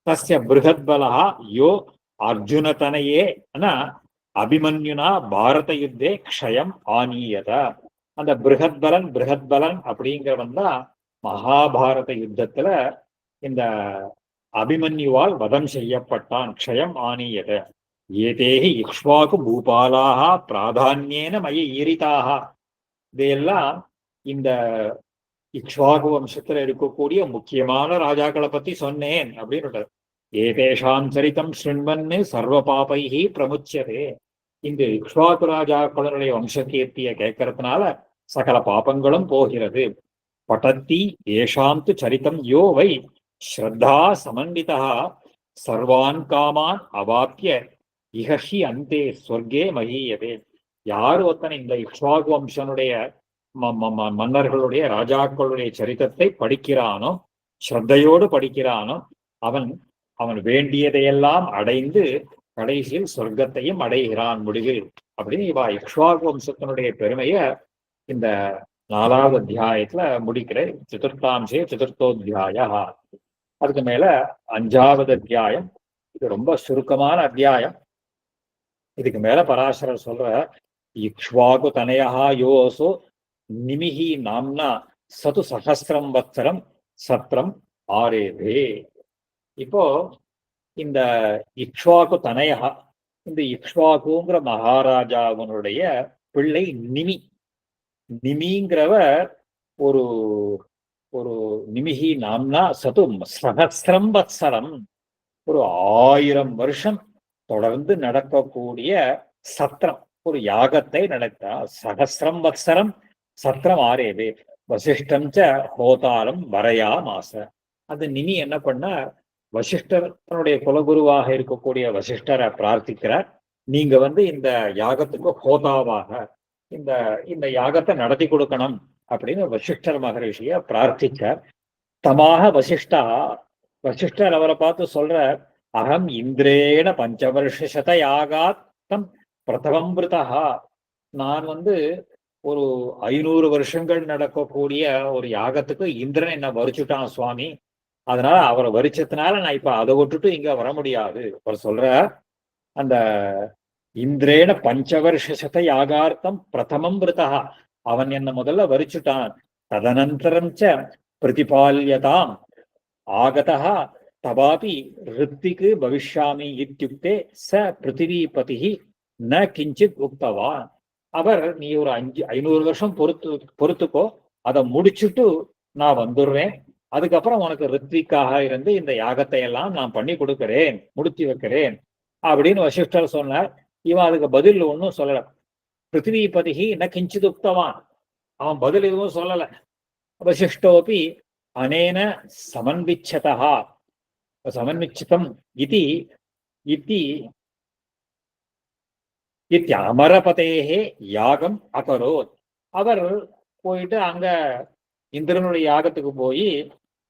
தஸ்ய பிருகத்பலா யோ அர்ஜுனதனையே அபிமன்யுனா பாரத யுத்தே க்ஷயம் ஆனீயத. அந்த பிருகத்பலன் அப்படிங்கிறவன் தான் மகாபாரத யுத்தத்துல இந்த அபிமன்யுவால் வதம் செய்யப்பட்டான். க்ஷயம் ஆனீயத. ஏதேஹி இக்ஷ்வாகு பூபாலாக பிராதான்யேன மய ஈரிதாக. இதையெல்லாம் இந்த இக்ஷ்வாகு வம்சத்துல இருக்கக்கூடிய முக்கியமான ராஜாக்களை பத்தி சொன்னேன் அப்படின்னு. ஏதேஷாம் சரிதம் ஸ்ருண்வன்னு சர்வ பாபைஹி பிரமுச்சியதே. இந்த இக்ஷ்வாகு ராஜாக்களுடைய வம்ச கீர்த்தியை கேட்கறதுனால சகல பாபங்களும் போகிறது. படத்தி ஏஷாம் து சரிதம் யோ வை ஸ்ரத்தா சமன்விதா சர்வான் காமான் அவாப்பிய இகஹி அந்தே ஸ்வர்கே மகீயதே. யார் ஒருத்தன் இந்த இக்ஷ்வாகு வம்சனுடைய மன்னர்களுடைய ராஜாக்களுடைய சரித்திரத்தை படிக்கிறானோ, ஸ்ரத்தையோடு படிக்கிறானோ, அவன் வேண்டியதையெல்லாம் அடைந்து கடைசியில் சொர்க்கத்தையும் அடைகிறான் முடிவில் அப்படின்னு இவா இக்ஷ்வாகு வம்சத்தினுடைய பெருமைய இந்த 4வது அத்தியாயத்துல முடிக்கிற. சதுர்த்தாம்சே சதுர்த்தோத்தியாய. அதுக்கு மேல 5வது அத்தியாயம். இது ரொம்ப சுருக்கமான அத்தியாயம். இதுக்கு மேல பராசரர் சொல்ற, இக்ஷ்வாகு தனயா யோசோ நிமிஹி நாம்னா சது சஹஸ்ரம் வத்சரம் சத்ரம் ஆரேதே. இப்போ இந்த இக்ஷ்வாகு தனயா, இந்த இக்ஷ்வாகுங்கிற மகாராஜாவனுடைய பிள்ளை நிமிங்கிறவர் ஒரு ஒரு நிமிஹி நாம்னா சது சஹஸ்ரம் வத்சரம், ஒரு 1000 வருஷம் தொடர்ந்து நடக்கக்கூடிய சத்திரம், ஒரு யாகத்தை நடத்தார். சஹஸ்ரம் வத்சரம் சத்திரம் ஆரேதே வசிஷ்டம் ச ஹோதாரம் வரையா மாச. அது நிமி என்ன பண்ண, வசிஷ்டருடைய குலகுருவாக இருக்கக்கூடிய வசிஷ்டரை பிரார்த்திக்கிறார். நீங்க இந்த யாகத்துக்கு ஹோதாவாக இந்த யாகத்தை நடத்தி கொடுக்கணும் அப்படின்னு வசிஷ்டர் மகரிஷிய பிரார்த்திச்சார். தமாக வசிஷ்டர் அவரை பார்த்து சொல்ற, அகம் இந்திரேன 5 வருஷ யாகாத்தம் பிரதமம்பிருதா. நான் ஒரு 500 வருஷங்கள் நடக்கக்கூடிய ஒரு யாகத்துக்கு இந்திரன் என்ன வரிச்சுட்டான் சுவாமி. அதனால அவரை வரிச்சதுனால நான் இப்ப அதை விட்டுட்டு இங்க வர முடியாது. அவர் சொல்ற, அந்த இந்திரேன 5 வருஷ யாகார்த்தம் பிரதமம் விருதா, அவன் என்ன முதல்ல வரிச்சுட்டான். ததனந்தரம் ச பிரதிபால்யதாம் ஆகதா தபாபி ரித்திக்கு பவிஷ்யாமி இத்யுக்தே ச பிருத்திவிபதி ந கிஞ்சித் உக்தவான். அவர், நீ ஒரு 500 வருஷம் பொறுத்துக்கோ, அதை முடிச்சுட்டு நான் வந்துடுறேன், அதுக்கப்புறம் உனக்கு ரித்விக்காக இருந்து இந்த யாகத்தை எல்லாம் நான் பண்ணி கொடுக்கிறேன், முடித்து வைக்கிறேன் அப்படின்னு வசிஷ்டர் சொன்னார். இவன் அதுக்கு பதில் ஒன்றும் சொல்லல. பிருத்திவிபதிகி ந கிஞ்சித் உக்தவான், அவன் பதில் எதுவும் சொல்லல. வசிஷ்டோபி அனேன சமன்விச்சிதம் இதி அமரபதேஹே யாகம் அகரோத். அவர் போயிட்டு அங்க இந்திரனுடைய யாகத்துக்கு போய்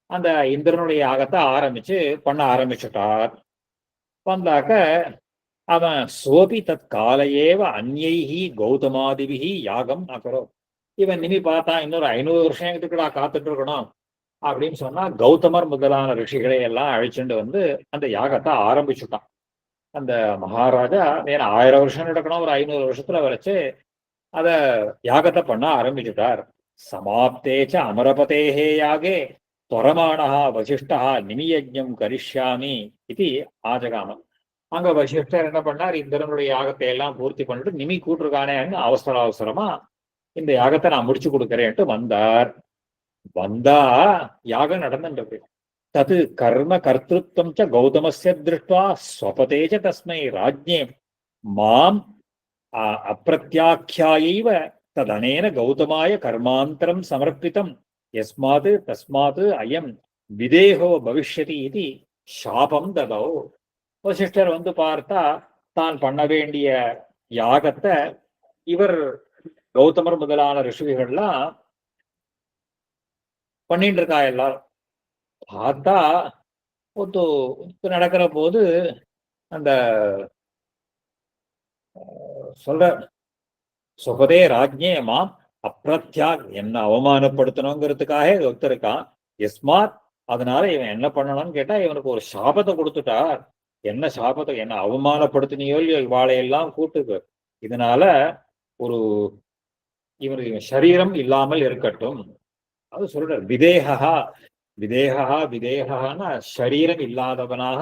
அந்த இந்திரனுடைய யாகத்தை பண்ண ஆரம்பிச்சுட்டார். வந்தாக்க அவன் சோபி தத் காலையேவ அந்யைஹி கௌதமாதிபிஹி யாகம் அகரோ. இவன் நிமி பார்த்தா இன்னொரு 500 வருஷம் எதுக்குடா காத்துட்டு இருக்கணும் அப்படின்னு சொன்னா கௌதமர் முதலான ரிஷிகளை எல்லாம் அழிச்சுட்டு வந்து அந்த யாகத்தை ஆரம்பிச்சுட்டான். அந்த மகாராஜா நேரம் 1000 வருஷம் நடக்கணும், ஒரு 500 வருஷத்துல வரைச்சு அத யாகத்தை பண்ண ஆரம்பிச்சுட்டார். சமாப்தேச்ச அமரபதேஹே யாகே துவரமானஹ வசிஷ்டா நிமியஜம் கரிஷ்யாமி இது ஆஜகாமம். அங்க வசிஷ்டர் என்ன பண்ணார், இந்திரனுடைய யாகத்தை எல்லாம் பூர்த்தி பண்ணிட்டு நிமி கூட்டிருக்கானே அவசர அவசரமா இந்த யாகத்தை நான் முடிச்சு கொடுக்கறேன்ட்டு வந்தார். வந்தா யாகம் நடந்துட்டு தது கர்ம கர்த்திருவம் ச கௌதமஸ்ய திருஷ்டுவா ஸ்வபதேஜ தஸ்மை ராஜ்ஞே மாம் அப்பிரத்யாக்கியாயைவ ததனேன கௌதமாய கர்மாந்தரம் சமர்ப்பிதம் யஸ்மாத் தஸ்மாத் அயம் விதேகோ பவிஷ்யதி இது சாபம் ததோ. வசிஷ்டர் வந்து பார்த்தா தான் பண்ண வேண்டிய யாகத்தை இவர் கௌதமர் முதலான ரிஷிகள்லாம் பண்ணிட்டு இருக்கா. எல்லாரும் பார்த்தா நடக்கிற போது அந்த சொல்ற சுகதே ராஜ்ஞே மாம் அப்பிரத்யாக் என்ன அவமானப்படுத்தணுங்கிறதுக்காக ஒருத்தருக்கான். எஸ்மாத் அதனால இவன் என்ன பண்ணணும்னு கேட்டா இவனுக்கு ஒரு சாபத்தை கொடுத்துட்டார். என்ன சாபத்தை, என்ன அவமானப்படுத்தினியோ இல்லையோ இவாளையெல்லாம் கூட்டுக்கு, இதனால ஒரு இவனுக்கு சரீரம் இல்லாமல் இருக்கட்டும். அது சொல்ற விதேகா விதேகா விதேகான்னா சரீரம் இல்லாதவனாக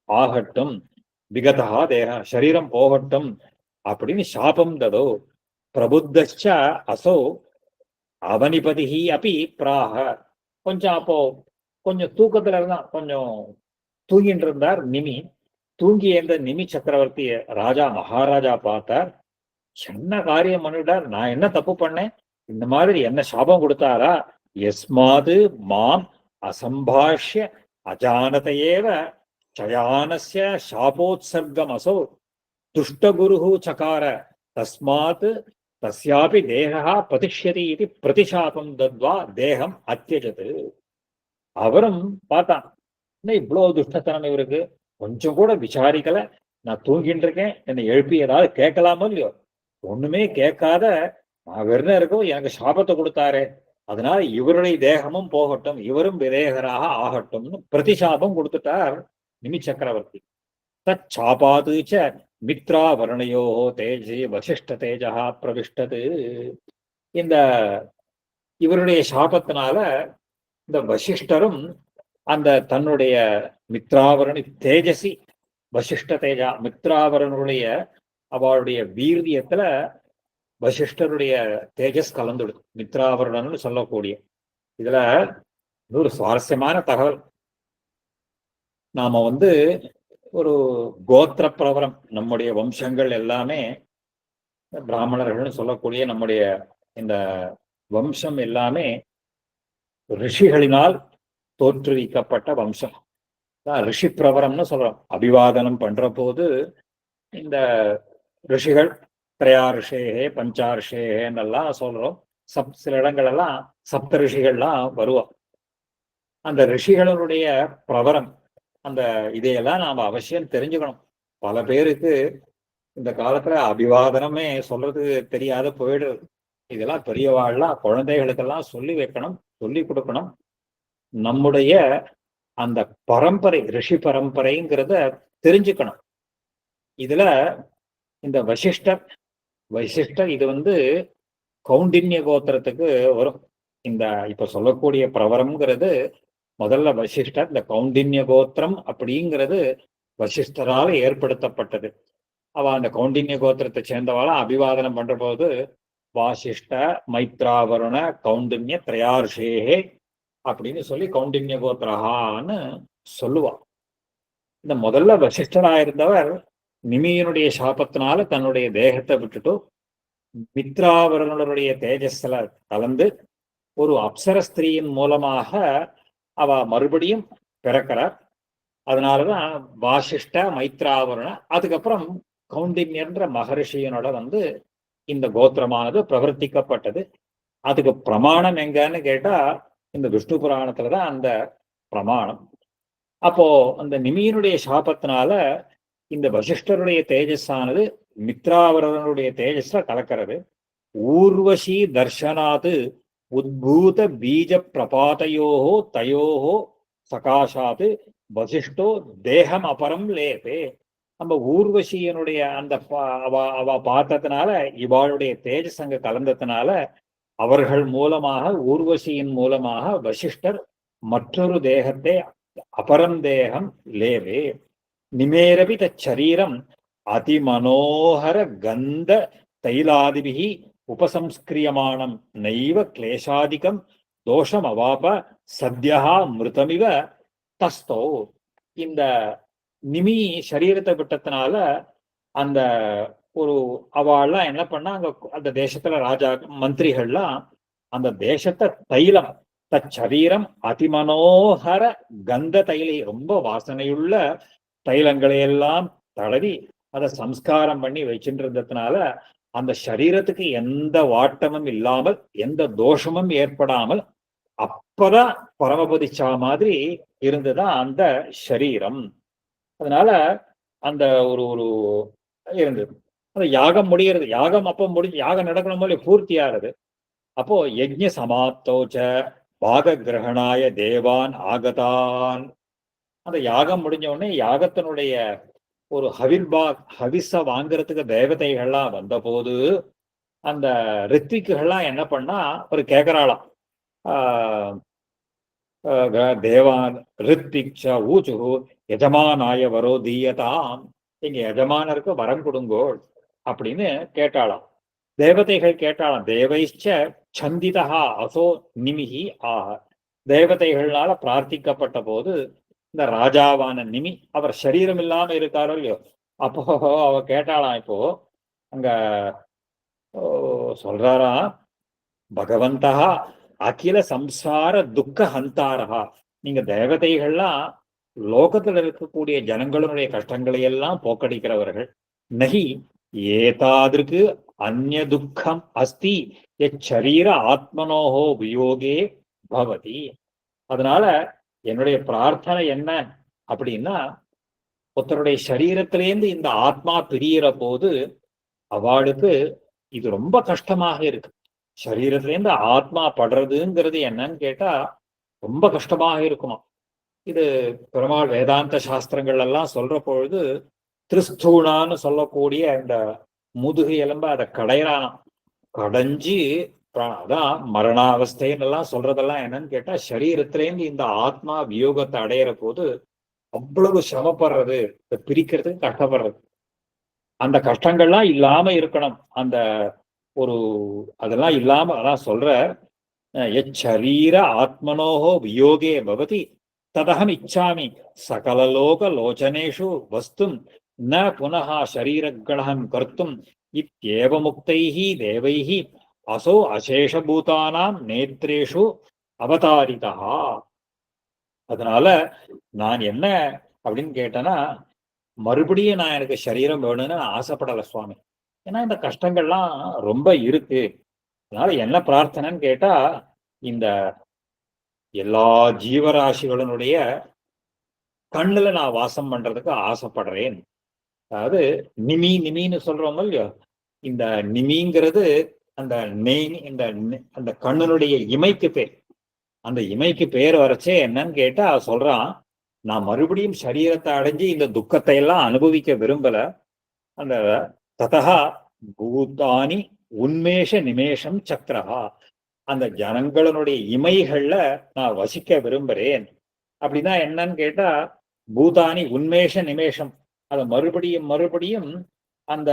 ஆகட்டும், விகதா தேக சரீரம் போகட்டும் அப்படின்னு சாபம் ததோ. பிரபுத்தச்ச அசோ அவனிபதிஹி அப்படி பிராக. கொஞ்சம் அப்போ கொஞ்சம் தூக்கத்துல இருந்தா, கொஞ்சம் தூங்கிட்டு இருந்தார் நிமி. தூங்கி என்ற நிமி சக்கரவர்த்திய ராஜா மகாராஜா பார்த்தார். என்ன காரியம் பண்ணிட்டார், நான் என்ன தப்பு பண்ணேன், இந்த மாதிரி என்ன சாபம் கொடுத்தாரா? எஸ்மாது மாம் அசம்பாஷ்ய அஜானதையேவ சயானஸ்ய சாபோத்சர்க்கம் அசோ துஷ்டகுரு சகார தஸ்மாத் தஸ்யாபி தேகா பதிஷ்யதி இது பிரதிசாபம் தத்வா தேகம் அத்தியஜது. அவரும் பார்த்தான், என்ன இவ்வளவு துஷ்டத்தனம் இவருக்கு, கொஞ்சம் கூட விசாரிக்கல. நான் தூங்கிட்டு இருக்கேன், என்னை எழுப்பி ஏதாவது கேட்கலாமோ இல்லையோ, ஒண்ணுமே கேட்காத நான் வெறும் இருக்கவும் எனக்கு சாபத்தை கொடுத்தாரு, அதனால இவருடைய தேகமும் போகட்டும், இவரும் விதேகராக ஆகட்டும்னு பிரதிசாபம் கொடுத்துட்டார் நிமி சக்கரவர்த்தி. தச்சாபாதுச்ச மித்ராவர்ணையோ தேஜே வசிஷ்ட தேஜா பிரவிஷ்டது. இந்த இவருடைய சாபத்தினால இந்த வசிஷ்டரும் அந்த தன்னுடைய மித்ராவரணி தேஜசி வசிஷ்ட தேஜா மித்ராவரனுடைய அவளுடைய வீரியத்துல வசிஷ்டருடைய தேஜஸ் கலந்துடுது, மித்ராவரணன்னு சொல்லக்கூடிய. இதுல ஒரு சுவாரஸ்யமான தகவல், நாம ஒரு கோத்திர பிரவரம், நம்முடைய வம்சங்கள் எல்லாமே பிராமணர்கள்னு சொல்லக்கூடிய நம்முடைய இந்த வம்சம் எல்லாமே ரிஷிகளினால் தோற்றுவிக்கப்பட்ட வம்சம். ரிஷி பிரவரம்னு சொல்றோம். அபிவாதனம் பண்ற போது இந்த ரிஷிகள் திரையா ரிஷேகே பஞ்சா ரிஷேகேன்னெல்லாம் சொல்றோம். சில இடங்கள்லாம் சப்த ரிஷிகள்லாம் வருவோம். அந்த ரிஷிகளுடைய பிரவரம், அந்த இதையெல்லாம் நாம அவசியம் தெரிஞ்சுக்கணும். பல பேருக்கு இந்த காலத்துல அபிவாதனமே சொல்றது தெரியாத போயிடுறது. இதெல்லாம் பெரியவாள்லாம் குழந்தைகளுக்கெல்லாம் சொல்லி வைக்கணும், சொல்லி கொடுக்கணும். நம்முடைய அந்த பரம்பரை, ரிஷி பரம்பரைங்கிறத தெரிஞ்சுக்கணும். இதுல இந்த வசிஷ்டர் இது கௌண்டின்ய கோத்திரத்துக்கு வரும். இந்த இப்ப சொல்லக்கூடிய பிரவரம்ங்கிறது முதல்ல வசிஷ்டர், இந்த கௌண்டின்ய கோத்திரம் அப்படிங்கிறது வசிஷ்டரால் ஏற்படுத்தப்பட்டது. அவ அந்த கௌண்டின்ய கோத்திரத்தை சேர்ந்தவாள அபிவாதனம் பண்ற போது வாசிஷ்ட மைத்ராவருண கௌண்டின்ய திரையார்ஷேகே அப்படின்னு சொல்லி கௌண்டின்ய கோத்திரஹான்னு சொல்லுவாள். இந்த முதல்ல வசிஷ்டராயிருந்தவர் நிமியனுடைய சாபத்தினால தன்னுடைய தேகத்தை விட்டுட்டு மித்ராவரனுடைய தேஜஸ்ல கலந்து ஒரு அப்சர ஸ்திரீயின் மூலமாக அவ மறுபடியும் பிறக்கிறார். அதனாலதான் வாசிஷ்ட மைத்ராவரண, அதுக்கப்புறம் கௌண்டின்யன்ற மகரிஷியனோட இந்த கோத்திரமானது பிரவர்த்திக்கப்பட்டது. அதுக்கு பிரமாணம் எங்கன்னு கேட்டா இந்த விஷ்ணு புராணத்துலதான் அந்த பிரமாணம். அப்போ அந்த நிமியினுடைய சாபத்தினால இந்த வசிஷ்டருடைய தேஜஸானது மித்ராவரனுடைய தேஜஸ்ல கலக்கிறது. ஊர்வசி தர்ஷனாது உத்பூத பீஜ பிரபாதையோஹோ தயோஹோ சகாஷாத்து வசிஷ்டோ தேகம் அபரம் லேபே. நம்ம ஊர்வசியனுடைய அந்த அவ பார்த்ததுனால இவாளுடைய தேஜஸ் அங்க கலந்ததுனால அவர்கள் மூலமாக ஊர்வசியின் மூலமாக வசிஷ்டர் மற்றொரு தேகத்தை அபரம் தேகம் லேவே. நிமேரபி தரீரம் அதிமனோகர கந்த தைலாதிபிகி உபசம்ஸ்கிரியமானம் நைவ கிளேஷாதிகம் தோஷம் அவாப சத்யா மிருதமிவ தஸ்தோ. இந்த நிமி சரீரத்தை விட்டத்தினால அந்த ஒரு அவள்லாம் என்ன பண்ணா, அங்க அந்த தேசத்துல ராஜா மந்திரிகள்லாம் அந்த தேசத்தை தைலம் தரீரம் அதிமனோகர கந்த தைலை ரொம்ப வாசனையுள்ள தைலங்களை எல்லாம் தடவி அதை சம்ஸ்காரம் பண்ணி வச்சுட்டு இருந்ததுனால அந்த சரீரத்துக்கு எந்த வாட்டமும் இல்லாமல் எந்த தோஷமும் ஏற்படாமல் அப்பதான் பரமபதிச்சா மாதிரி இருந்துதான் அந்த சரீரம். அதனால அந்த ஒரு ஒரு இருந்தது. அந்த யாகம் முடிகிறது. யாகம் அப்போ முடிஞ்சு யாகம் நடக்கணும் போல பூர்த்தி ஆறுது. அப்போ யஜ்ஞ சமாப்தோச்ச பாக கிரகணாய தேவான் ஆகதான். அந்த யாகம் முடிஞ்ச உடனே யாகத்தினுடைய ஒரு ஹவிஸ வாங்குறதுக்கு தேவதைகள்லாம் வந்த போது அந்த ரித்விக்குகள்லாம் என்ன பண்ணா ஒரு கேட்கறாளாம். தேவான் ரித்விக் ஊச்சு எஜமானாய வரோ தீயதாம். எங்க எஜமானருக்கு வரம் கொடுங்கோள் அப்படின்னு கேட்டாளாம். தேவதைகள் கேட்டாளாம். தேவைச்ச சந்திதா அசோ நிமிகி ஆக. தேவதைகள்னால பிரார்த்திக்கப்பட்ட போது இந்த ராஜாவான நிமி அவர் சரீரம் இல்லாம இருக்காரோ இல்லையோ, அப்போ அவ கேட்டாளாம். இப்போ அங்க சொல்றாரா, பகவந்தா அகில சம்சார துக்க ஹந்தாரா. நீங்க தேவதைகள்லாம் லோகத்துல இருக்கக்கூடிய ஜனங்களுடைய கஷ்டங்களை எல்லாம் போக்கடிக்கிறவர்கள். நகி ஏதாதிற்கு அந்நிய துக்கம் அஸ்தி எச்சரீர ஆத்மனோஹோ வியோகே பவதி. அதனால என்னுடைய பிரார்த்தனை என்ன அப்படின்னா, ஒருத்தருடைய சரீரத்திலேருந்து இந்த ஆத்மா பிரியிற போது அவளுக்கு இது ரொம்ப கஷ்டமாக இருக்கு. சரீரத்திலேருந்து ஆத்மா படுறதுங்கிறது என்னன்னு கேட்டா ரொம்ப கஷ்டமாக இருக்குமா. இது பெருமாள் வேதாந்த சாஸ்திரங்கள் எல்லாம் சொல்ற பொழுது திருஸ்தூணான்னு சொல்லக்கூடிய இந்த முதுகு எலும்ப அதை கடையறானாம். கடைஞ்சு அதான் மரணாவஸ்தைன்னு எல்லாம் சொல்றதெல்லாம் என்னன்னு கேட்டா, சரீரத்திலேருந்து இந்த ஆத்மா வியோகத்தை அடையிற போது அவ்வளவு சிரமப்படுறது, பிரிக்கிறதுக்கு கஷ்டப்படுறது. அந்த கஷ்டங்கள்லாம் இல்லாம இருக்கணும். அந்த ஒரு அதெல்லாம் இல்லாம அதான் சொல்ற, எச்சரீர ஆத்மனோஹோ வியோகே பவதி ததகம் இச்சாமி சகலலோக லோச்சனேஷு வஸ்தும் ந புனः சரீரக்ரஹம் கர்த்தும் இத்யேவ முக்தைஹி தேவைஹி அசோ அசேஷபூதானாம் நேத்ரேஷு அவதாரிதா. அதனால நான் என்ன அப்படின்னு கேட்டேன்னா, மறுபடியும் நான் எனக்கு சரீரம் வேணும்னு ஆசைப்படலை சுவாமி. ஏன்னா இந்த கஷ்டங்கள்லாம் ரொம்ப இருக்கு. அதனால என்ன பிரார்த்தனைன்னு கேட்டா, இந்த எல்லா ஜீவராசிகளுடைய கண்ணுல நான் வாசம் பண்றதுக்கு ஆசைப்படுறேன். அதாவது நிமின்னு சொல்றோம் இல்லையோ, இந்த நிமிங்கிறது அந்த இந்த அந்த கண்ணனுடைய இமைக்கு பேர். அந்த இமைக்கு பேர் வரைச்சே என்னன்னு கேட்டா சொல்றான், நான் மறுபடியும் சரீரத்தை அடைஞ்சு இந்த துக்கத்தை எல்லாம் அனுபவிக்க விரும்பல. அந்த ததா பூதானி உன்மேஷ நிமேஷம் சக்கரஹா. அந்த ஜனங்களுடைய இமைகள்ல நான் வசிக்க விரும்புறேன். அப்படின்னா என்னன்னு கேட்டா, பூதானி உன்மேஷ நிமேஷம். அதை மறுபடியும் மறுபடியும் அந்த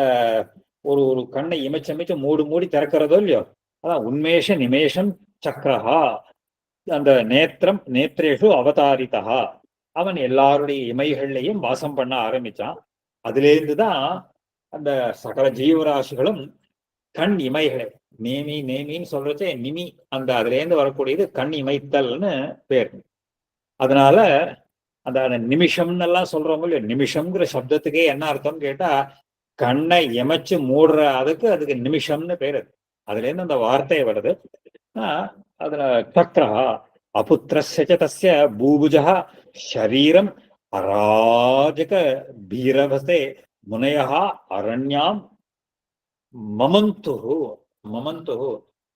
ஒரு ஒரு கண்ணை இமைச்சமைச்சு மூடி திறக்கிறதோ இல்லையோ, அதான் உன்மேஷ நிமேஷம் சக்கரஹா. அந்த நேத்திரம் நேத்ரேஷு அவதாரிதா. அவன் எல்லாருடைய இமைகள்லையும் வாசம் பண்ண ஆரம்பிச்சான். அதுலேருந்துதான் அந்த சகல ஜீவராசிகளும் கண் இமைகளை நேமின்னு சொல்றச்சே நிமி, அந்த அதுல இருந்து வரக்கூடியது கண் இமைத்தல்னு பேர். அதனால அந்த நிமிஷம்னு எல்லாம் சொல்றவங்க இல்லையா, நிமிஷம்ங்கிற சப்தத்துக்கே என்ன அர்த்தம்னு கேட்டா கண்ணை எமைச்சு மூடுற அதுக்கு நிமிஷம்னு பேரு. அதுல இருந்து அந்த வார்த்தை வருது. அதுல சக்ரா அபுத்திரஸ்ய தஸ்ய பூபுஜः ஷரீரம் அராஜக பீரவசே முனையா அரண்யாம் மமந்து மமந்து.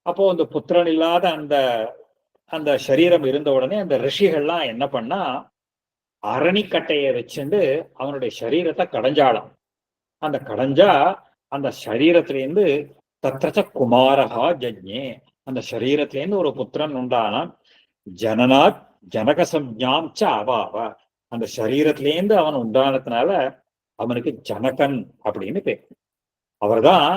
அப்போ அந்த புத்திரன் இல்லாத அந்த அந்த சரீரம் இருந்த உடனே அந்த ரிஷிகள்லாம் என்ன பண்ணா, அரணிக்கட்டையை வச்சுண்டு அவனுடைய சரீரத்தை கடைஞ்சாலாம். அந்த கடைஞ்சா அந்த சரீரத்திலேருந்து தத்ரச்ச குமாரஹா ஜஜ்ஞே, அந்த சரீரத்திலேருந்து ஒரு புத்திரன் உண்டானான். ஜனநாத் ஜனக சம்ஞாம் ச அவாவ, அந்த சரீரத்திலேருந்து அவன் உண்டானதுனால அவனுக்கு ஜனகன் அப்படின்னு பேர். அவர்தான்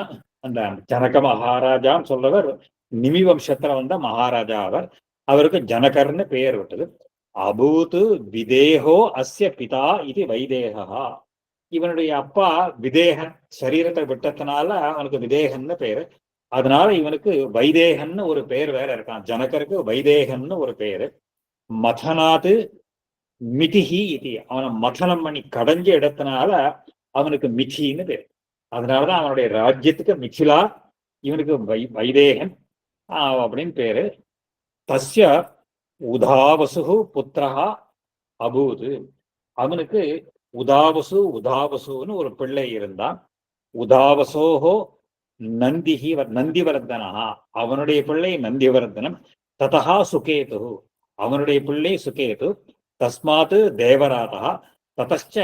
அந்த ஜனக மகாராஜான்னு சொல்றவர். நிமி வம்சத்துல வந்த மகாராஜா அவர். அவருக்கு ஜனகர்னு பெயர் விட்டது. அபூத்து விதேகோ அஸ்ய பிதா இது வைதேகா. இவனுடைய அப்பா விதேகன், சரீரத்தை விட்டதுனால அவனுக்கு விதேகன்னு பேரு. அதனால இவனுக்கு வைதேகன்னு ஒரு பெயர் வேற இருக்கான். ஜனகருக்கு வைதேகன்னு ஒரு பெயரு. மதனாது மிதிஹி இது, அவனை மதனம் பண்ணி கடைஞ்ச இடத்தினால அவனுக்கு மிதின்னு பேர். அதனாலதான் அவனுடைய ராஜ்யத்துக்கு மிथिला, இவனுக்கு வைதேகன் அப்படின்னு பேரு. தஸ்ய உதாவசு புத்திரஹா அபூது, அவனுக்கு உதாவசுன்னு ஒரு பிள்ளை இருந்தான். உதாவசோஹோ நந்திஹி நந்திவர்தனா, அவனுடைய பிள்ளை நந்திவர்தனம். ததா சுகேது, அவனுடைய பிள்ளை சுகேது. தஸ்மாத் தேவராதா ததச்ச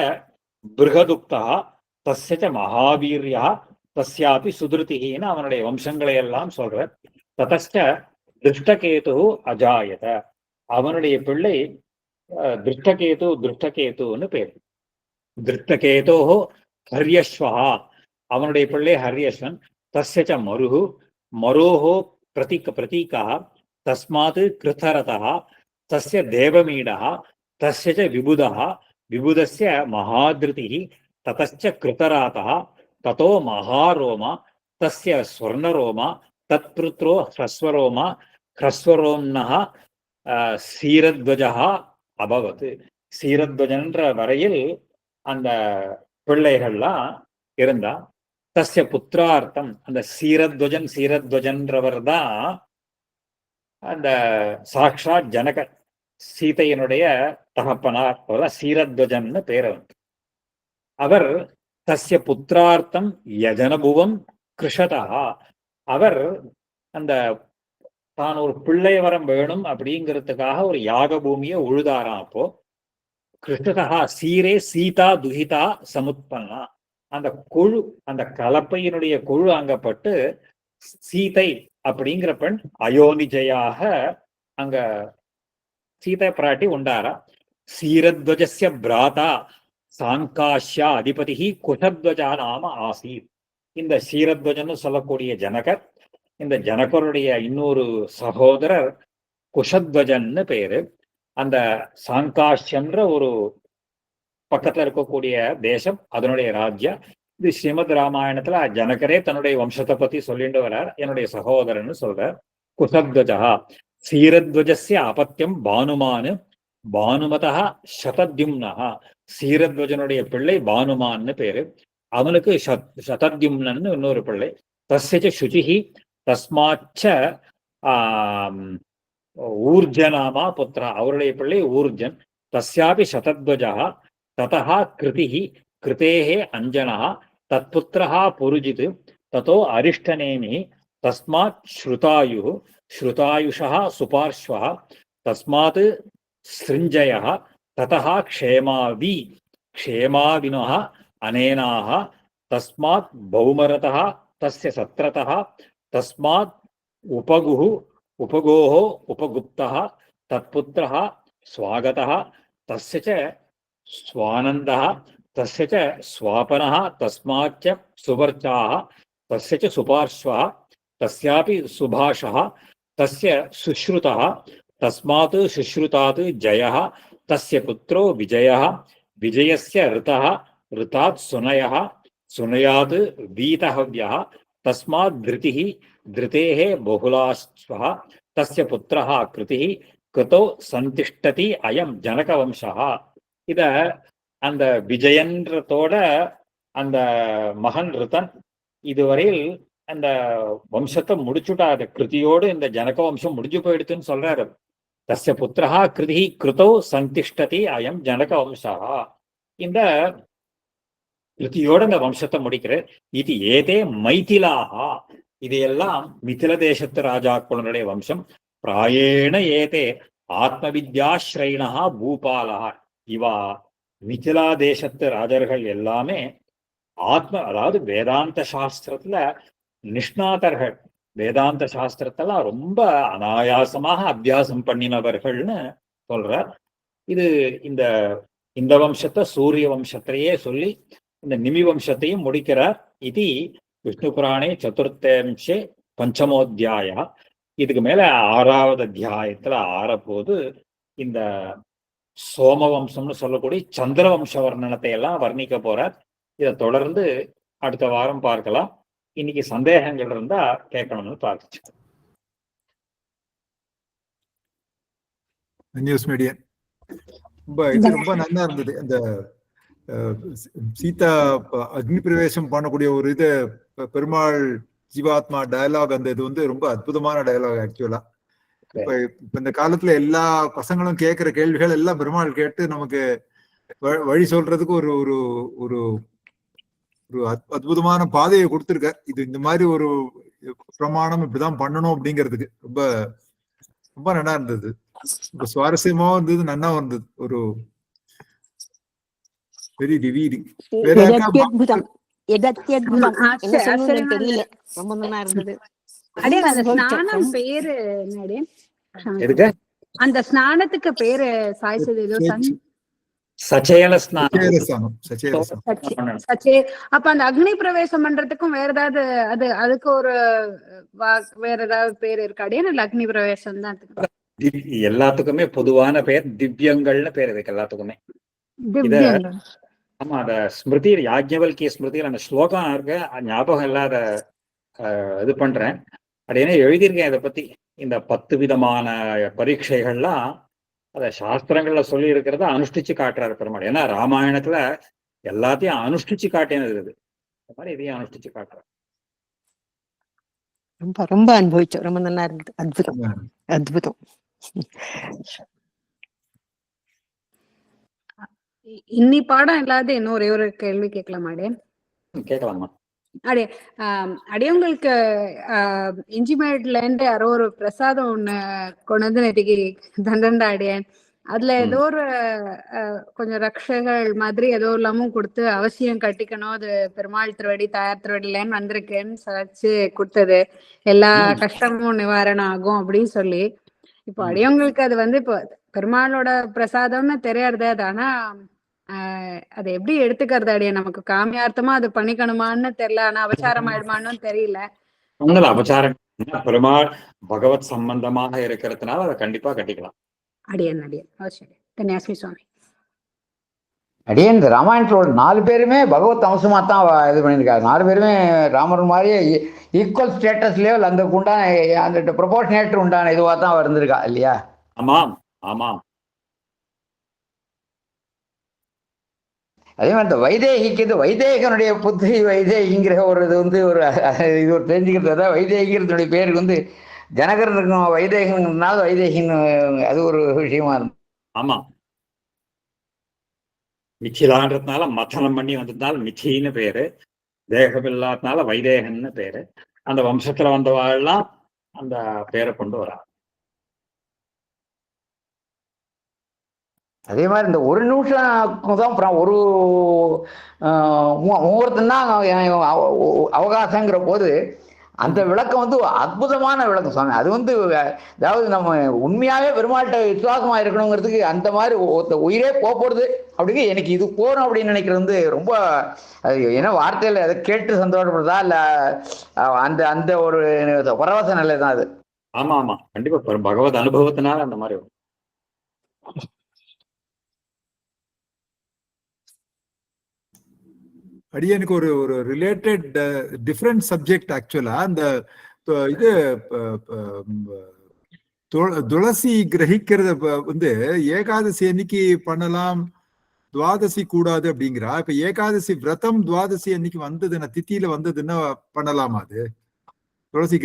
பிருகதுக்தா தஸ்ய மகாவீரியா தஸ்யாபி சுதிருதின்னு அவனுடைய வம்சங்களை எல்லாம் சொல்ற. ததச்ச திருஷ்டகேது அஜாயத, அவனுடைய பிள்ளை திருஷ்டகேதுன்னு பேர். திருஷ்டகேதோ ஹரியஸ்வா, அவனுடைய பிள்ளை ஹரியஸ்வன். தஸ்ய மருஹு மரோஹோ பிரதீகா தஸ்மாத் கிருதரதா தஸ்ய தேவமீடா தஸ்ய விபுதா விபுதஸ்ய மகாதிருதிஹி ததச்ச கிருதராதா ததோ மகாரோமா தஸ்ய ஸ்வர்ணரோமா தத்புத்ரோ ஹ்ரஸ்வரோமா ஹ்ரஸ்வரோம்னஹ சீரத்வஜா அபவத். சீரத்வஜன்ற வரையில் அந்த பிள்ளைகள்லாம் இருந்தா. தஸ்ய புத்திரார்த்தம், அந்த சீரத்வஜன்றவர் தான் அந்த சாக்ஷாத் ஜனக சீதையனுடைய தகப்பனார். சீரத்வஜன்னு பேர். அவர் தஸ்ய புத்திரார்த்தம் யஜனபுவம் கிருஷதா, அவர் அந்த தான் ஒரு பிள்ளை வரம் வேணும் அப்படிங்கிறதுக்காக ஒரு யாக பூமியை உழுதாராம். அப்போ கிருஷ்ணதா சீரே சீதா துஹிதா சமுத்பன்னா, அந்த கொழு, அந்த கலப்பையினுடைய கொழு அங்கப்பட்டு சீதை அப்படிங்கிற பெண் அயோனிஜையாக அங்க சீதை பிராட்டி உண்டாரா. சீரத்வஜஸ்ய பிராதா சாங்காஷ்யா அதிபதி குஷத்வஜா நாம ஆசீத். இந்த சீரத்வஜன்னு சொல்லக்கூடிய ஜனகர், இந்த ஜனகருடைய இன்னொரு சகோதரர் குஷத்வஜன்னு பேரு. அந்த சாங்காஷ்யன்ற ஒரு பக்கத்துல இருக்கக்கூடிய தேசம், அதனுடைய ராஜ்யம். இது ஸ்ரீமத் ராமாயணத்துல ஜனகரே தன்னுடைய வம்சத்தை பத்தி சொல்லிட்டு வர்றார். என்னுடைய சகோதரன்னு சொல்றார். குஷத்வஜா சீரத்வஜஸ்ய அபத்தியம் பானுமானு பானுமதா சதத்யும்னா, சீரத்வஜனுடைய பிள்ளை பானுமான்னு பேரு. அவனுக்கு சதத்யும்னன்னு இன்னொரு பிள்ளை. தஸ்ய சுச்சிஹி தஸ்மாச்ச ஊர்ஜனாமா புத்திரா, அவருடைய பிள்ளை ஊர்ஜன். தஸ்யாபி சதத்வஜா ததா கிருதிஹி கிருதேஹே அஞ்சனா தத்புத்திரஹா புருஜித் ததோ அரிஷ்டநேமி தஸ்மாத் ஸ்ருதாயு ஸ்ருதாயுஷா சுபார்ஷ்வः தஸ்மாத் ஸ்ருஞ்சயः ததா க்ஷேமாவி க்ஷேமாவினः அனேனாः தஸ்மாத் பௌமரதः தஸ்ய சத்ரதः தஸ்மாத் உபகுः உபகோः உபகுப்தः தத்புத்திரः ஸ்வாகதः தஸ்ய ச ஸ்வானந்தः தஸ்ய ச ஸ்வாபனः தஸ்மாச்ச சுவர்ச்சாः தஸ்ய ச சுபார்ஷ்வः தஸ்யாபி சுபாஷः தஸ்ய சுஷ்ருதः தஸ்மாத் சுஷ்ருதாத் ஜயः தஸ்ய புத்ரோ விஜயः விஜயஸ்ய ரிதः ரிதாத் சுனயः சுனயாத் வீதஹவ்யः தஸ்மாத் திருதிः திருதேः பகுலாஸ்வः தஸ்ய புத்திரः கிருதிः கிருதோ சந்திஷ்டதி அயம் ஜனகவம்சः. இத அந்த விஜயன்றதோட அந்த மகன் ரிதன் இதுவரையில் அந்த வம்சத்தை முடிச்சுட்டா, அது கிருதியோடு இந்த ஜனக வம்சம் முடிஞ்சு போயிடுதுன்னு சொல்றாரு. தஸ்ய புத்திரஹா கிருதி கிருதோ சந்திஷ்டதி அயம் ஜனக வம்சா. இந்த கிருதியோட இந்த வம்சத்தை முடிக்கிற இது ஏதே மைதிலாகா, இது எல்லாம் மிதில தேசத்து ராஜாக்களுடைய வம்சம். பிராயேண ஏதே ஆத்மவித்யாஸ்ரயினஹா பூபாலஹா. இவா மிதிலா தேசத்து ராஜர்கள் எல்லாமே அதாவது வேதாந்த சாஸ்திரத்துல நிஷ்ணாதர்கள், வேதாந்த சாஸ்திரத்தெல்லாம் ரொம்ப அனாயாசமாக அபியாசம் பண்ணினவர்கள்னு சொல்றார். இது இந்த இந்த வம்சத்தை சூரிய வம்சத்திலேயே சொல்லி இந்த நிமி வம்சத்தையும் முடிக்கிறார். இது விஷ்ணு புராணே சதுர்த்தம்சே பஞ்சமோத்தியாய. இதுக்கு மேல 6வது அத்தியாயத்துல ஆறப்போது இந்த சோமவம்சம்னு சொல்லக்கூடிய சந்திரவம்ச வர்ணனத்தை எல்லாம் வர்ணிக்க போறார். இதை தொடர்ந்து அடுத்த வாரம் பார்க்கலாம். இன்னைக்கு சந்தேகங்கள் இருந்தா கேட்கணும்னு பார்த்துச்சு. நியூஸ் மீடியா இது ரொம்ப நல்லா இருந்தது. அந்த சீதா அக்னி பிரவேசம் பண்ணக்கூடிய ஒரு இது பெருமாள் ஜீவாத்மா டயலாக், அந்த இது வந்து ரொம்ப அற்புதமான டயலாக் ஆக்சுவலா. இப்ப இந்த காலத்துல எல்லா பசங்களும் கேட்கிற கேள்விகள் எல்லாம் பெருமாள் கேட்டு நமக்கு வழி சொல்றதுக்கு ஒரு ஒரு ஒரு ஒரு அற்புதமான பாதையை கொடுத்திருக்கார். இது இந்த மாதிரி ஒரு பிரமாணம் இப்படிதான் பண்ணணும் அப்படிங்கிறதுக்கு ரொம்ப ரொம்ப நல்லா இருந்தது. ரொம்ப சுவாரஸ்யமா இருந்தது, நல்லா இருந்தது. ஒரு வெரி ரிவீலிங். அந்த ஸ்நானத்துக்கு பேரு அப்ப அந்த அக்னி பிரவேசம் பண்றதுக்கும் வேற ஏதாவது அதுக்கு ஒரு வேற ஏதாவது பேர் இருக்காடே? அக்னி பிரவேசம் தான் எல்லாத்துக்குமே பொதுவான பேர் திவ்யங்கள்னு பேர் இருக்கு எல்லாத்துக்குமே. ஆமா, அந்த ஸ்மிருதி யாஜ்ஞவல்கிய ஸ்மிருதியில் அந்த ஸ்லோகம் இருக்கு, ஞாபகம் இல்லாத இது பண்றேன். அப்படின்னா எழுதியிருக்கேன் இதை பத்தி. இந்த 10 விதமான பரீட்சைகள்லாம் அத சாஸ்திரங்கள்ல சொல்லி இருக்கிறத அனுஷ்டிச்சு காட்டுறாரு பெருமாள். ஏன்னா ராமாயணத்துல எல்லாத்தையும் அனுஷ்டிச்சு காட்டினது இது. அந்த மாதிரி இதையும் அனுஷ்டிச்சு காட்டுறாரு. ரொம்ப ரொம்ப அனுபவிச்சோம். ரொம்ப நல்லா இருந்தது. அற்புதம், அற்புதம். இன்னி பாடம் இல்லாத இன்னும் ஒரே ஒரு கேள்வி கேட்கலாமாடே? கேட்கலாமா? அடியவங்களுக்கு இஞ்சிமேட்ல இருந்து யாரோ ஒரு பிரசாதம் ஒண்ணு கொண்டு வந்து நேற்றுக்கு தண்டண்டா அடியேன். அதுல ஏதோ ஒரு கொஞ்சம் ரக்ஷகள் மாதிரி ஏதோ எல்லாமும் கொடுத்து அவசியம் கட்டிக்கணும், அது பெருமாள் திருவடி தாயார் திருவடியிலன்னு வந்திருக்கேன்னு சமைச்சு கொடுத்தது, எல்லா கஷ்டமும் நிவாரணம் ஆகும் அப்படின்னு சொல்லி. இப்போ அடியவங்களுக்கு அது வந்து இப்போ பெருமாளோட பிரசாதம்னு தெரியாது. அது ஆனா அதை எப்படி எடுத்துக்கிறது அடியே? நமக்கு காமியார்த்தமா அது பண்ணிக்கணுமான்னு தெரியல, ஆனா அபச்சாரம் ஆயிடுமான்னு தெரியல. அபச்சாரம் பெருமாள் பகவத் சம்பந்தமாக இருக்கிறதுனால அதை கண்டிப்பா கட்டிக்கலாம். அடியன் அடியன் தன்யாஸ்மி சுவாமி. அடியன் இந்த ராமாயணத்தோட 4 பேருமே பகவத் அம்சமா தான் இது பண்ணியிருக்காரு. 4 பேருமே ராமர் மாதிரியே ஈக்குவல் ஸ்டேட்டஸ் லெவல் அந்த உண்டான அந்த ப்ரொபோர்ஷனேட் உண்டான இதுவாக தான் இருந்திருக்கா இல்லையா? ஆமாம் ஆமாம். அதே மாதிரி இந்த வைதேகிக்கு வைதேகனுடைய புத்திரி வைதேகிங்கிற ஒரு இது வந்து ஒரு இது ஒரு தெரிஞ்சுக்கிறது. வைதேகிங்கிறதுடைய பேருக்கு வந்து ஜனகர் இருக்கும், வைதேகனால வைதேகின்னு அது ஒரு விஷயமா இருந்தது. ஆமா, மிச்சிலான்றதுனால மத்தனம் பண்ணி வந்ததுனால மிச்சின்னு பேரு, தேகம் இல்லாததுனால வைதேகன்னு பேரு. அந்த வம்சத்துல வந்தவாள்லாம் அந்த பேரை கொண்டு வரா. அதே மாதிரி இந்த ஒரு நிமிஷம் தான் அப்புறம் ஒரு முகூர்த்தம் தான் அவகாசங்கிற போது அந்த விளக்கம் வந்து அற்புதமான விளக்கம் சுவாமி. அது வந்து அதாவது நம்ம உண்மையாவே பெருமாள்கிட்ட விசுவாசமா இருக்கணுங்கிறதுக்கு அந்த மாதிரி உயிரே போறது அப்படிங்க. எனக்கு இது போறோம் அப்படின்னு நினைக்கிறது வந்து ரொம்ப ஏன்னா வார்த்தையில அதை கேட்டு சந்தோஷப்படுறதா இல்ல அந்த அந்த ஒரு பரவச நிலை தான் அது. ஆமா ஆமா, கண்டிப்பா பகவத் அனுபவத்தினால அந்த மாதிரி. அடியனுக்கு ஒரு ஒரு ரிலேட்டட் டிஃப்ரெண்ட் சப்ஜெக்ட் ஆக்சுவலா. அந்த இது துளசி கிரகிக்கிறத வந்து ஏகாதசி அன்னைக்கு பண்ணலாம், துவாதசி கூடாது அப்படிங்கிறா. இப்ப ஏகாதசி விரதம் துவாதசி அன்னைக்கு வந்ததுன்னா, தித்தியில வந்ததுன்னா பண்ணலாமா அது? துளசி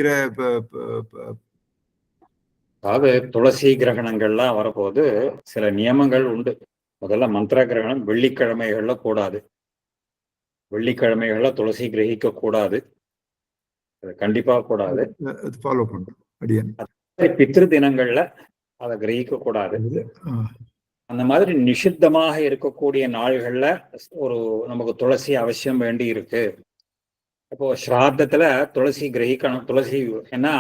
அதாவது துளசி கிரகணங்கள்லாம் வரப்போது சில நியமங்கள் உண்டு. முதல்ல மந்திர கிரகணம் வெள்ளிக்கிழமைகள்ல கூடாது. வெள்ளிக்கிழமைகள்ல துளசி கிரகிக்க கூடாது, அது கண்டிப்பா கூடாது. ஃபாலோ பண்றோம் அடியன். பித்ரு தினங்கள்ல அதை கிரகிக்க கூடாது. அந்த மாதிரி நிஷித்தமாக இருக்கக்கூடிய நாள்கள்ல ஒரு நமக்கு துளசி அவசியம் வேண்டி இருக்கு. இப்போ ஸ்ராத்தத்துல துளசி கிரகிக்கணும். துளசி ஏன்னா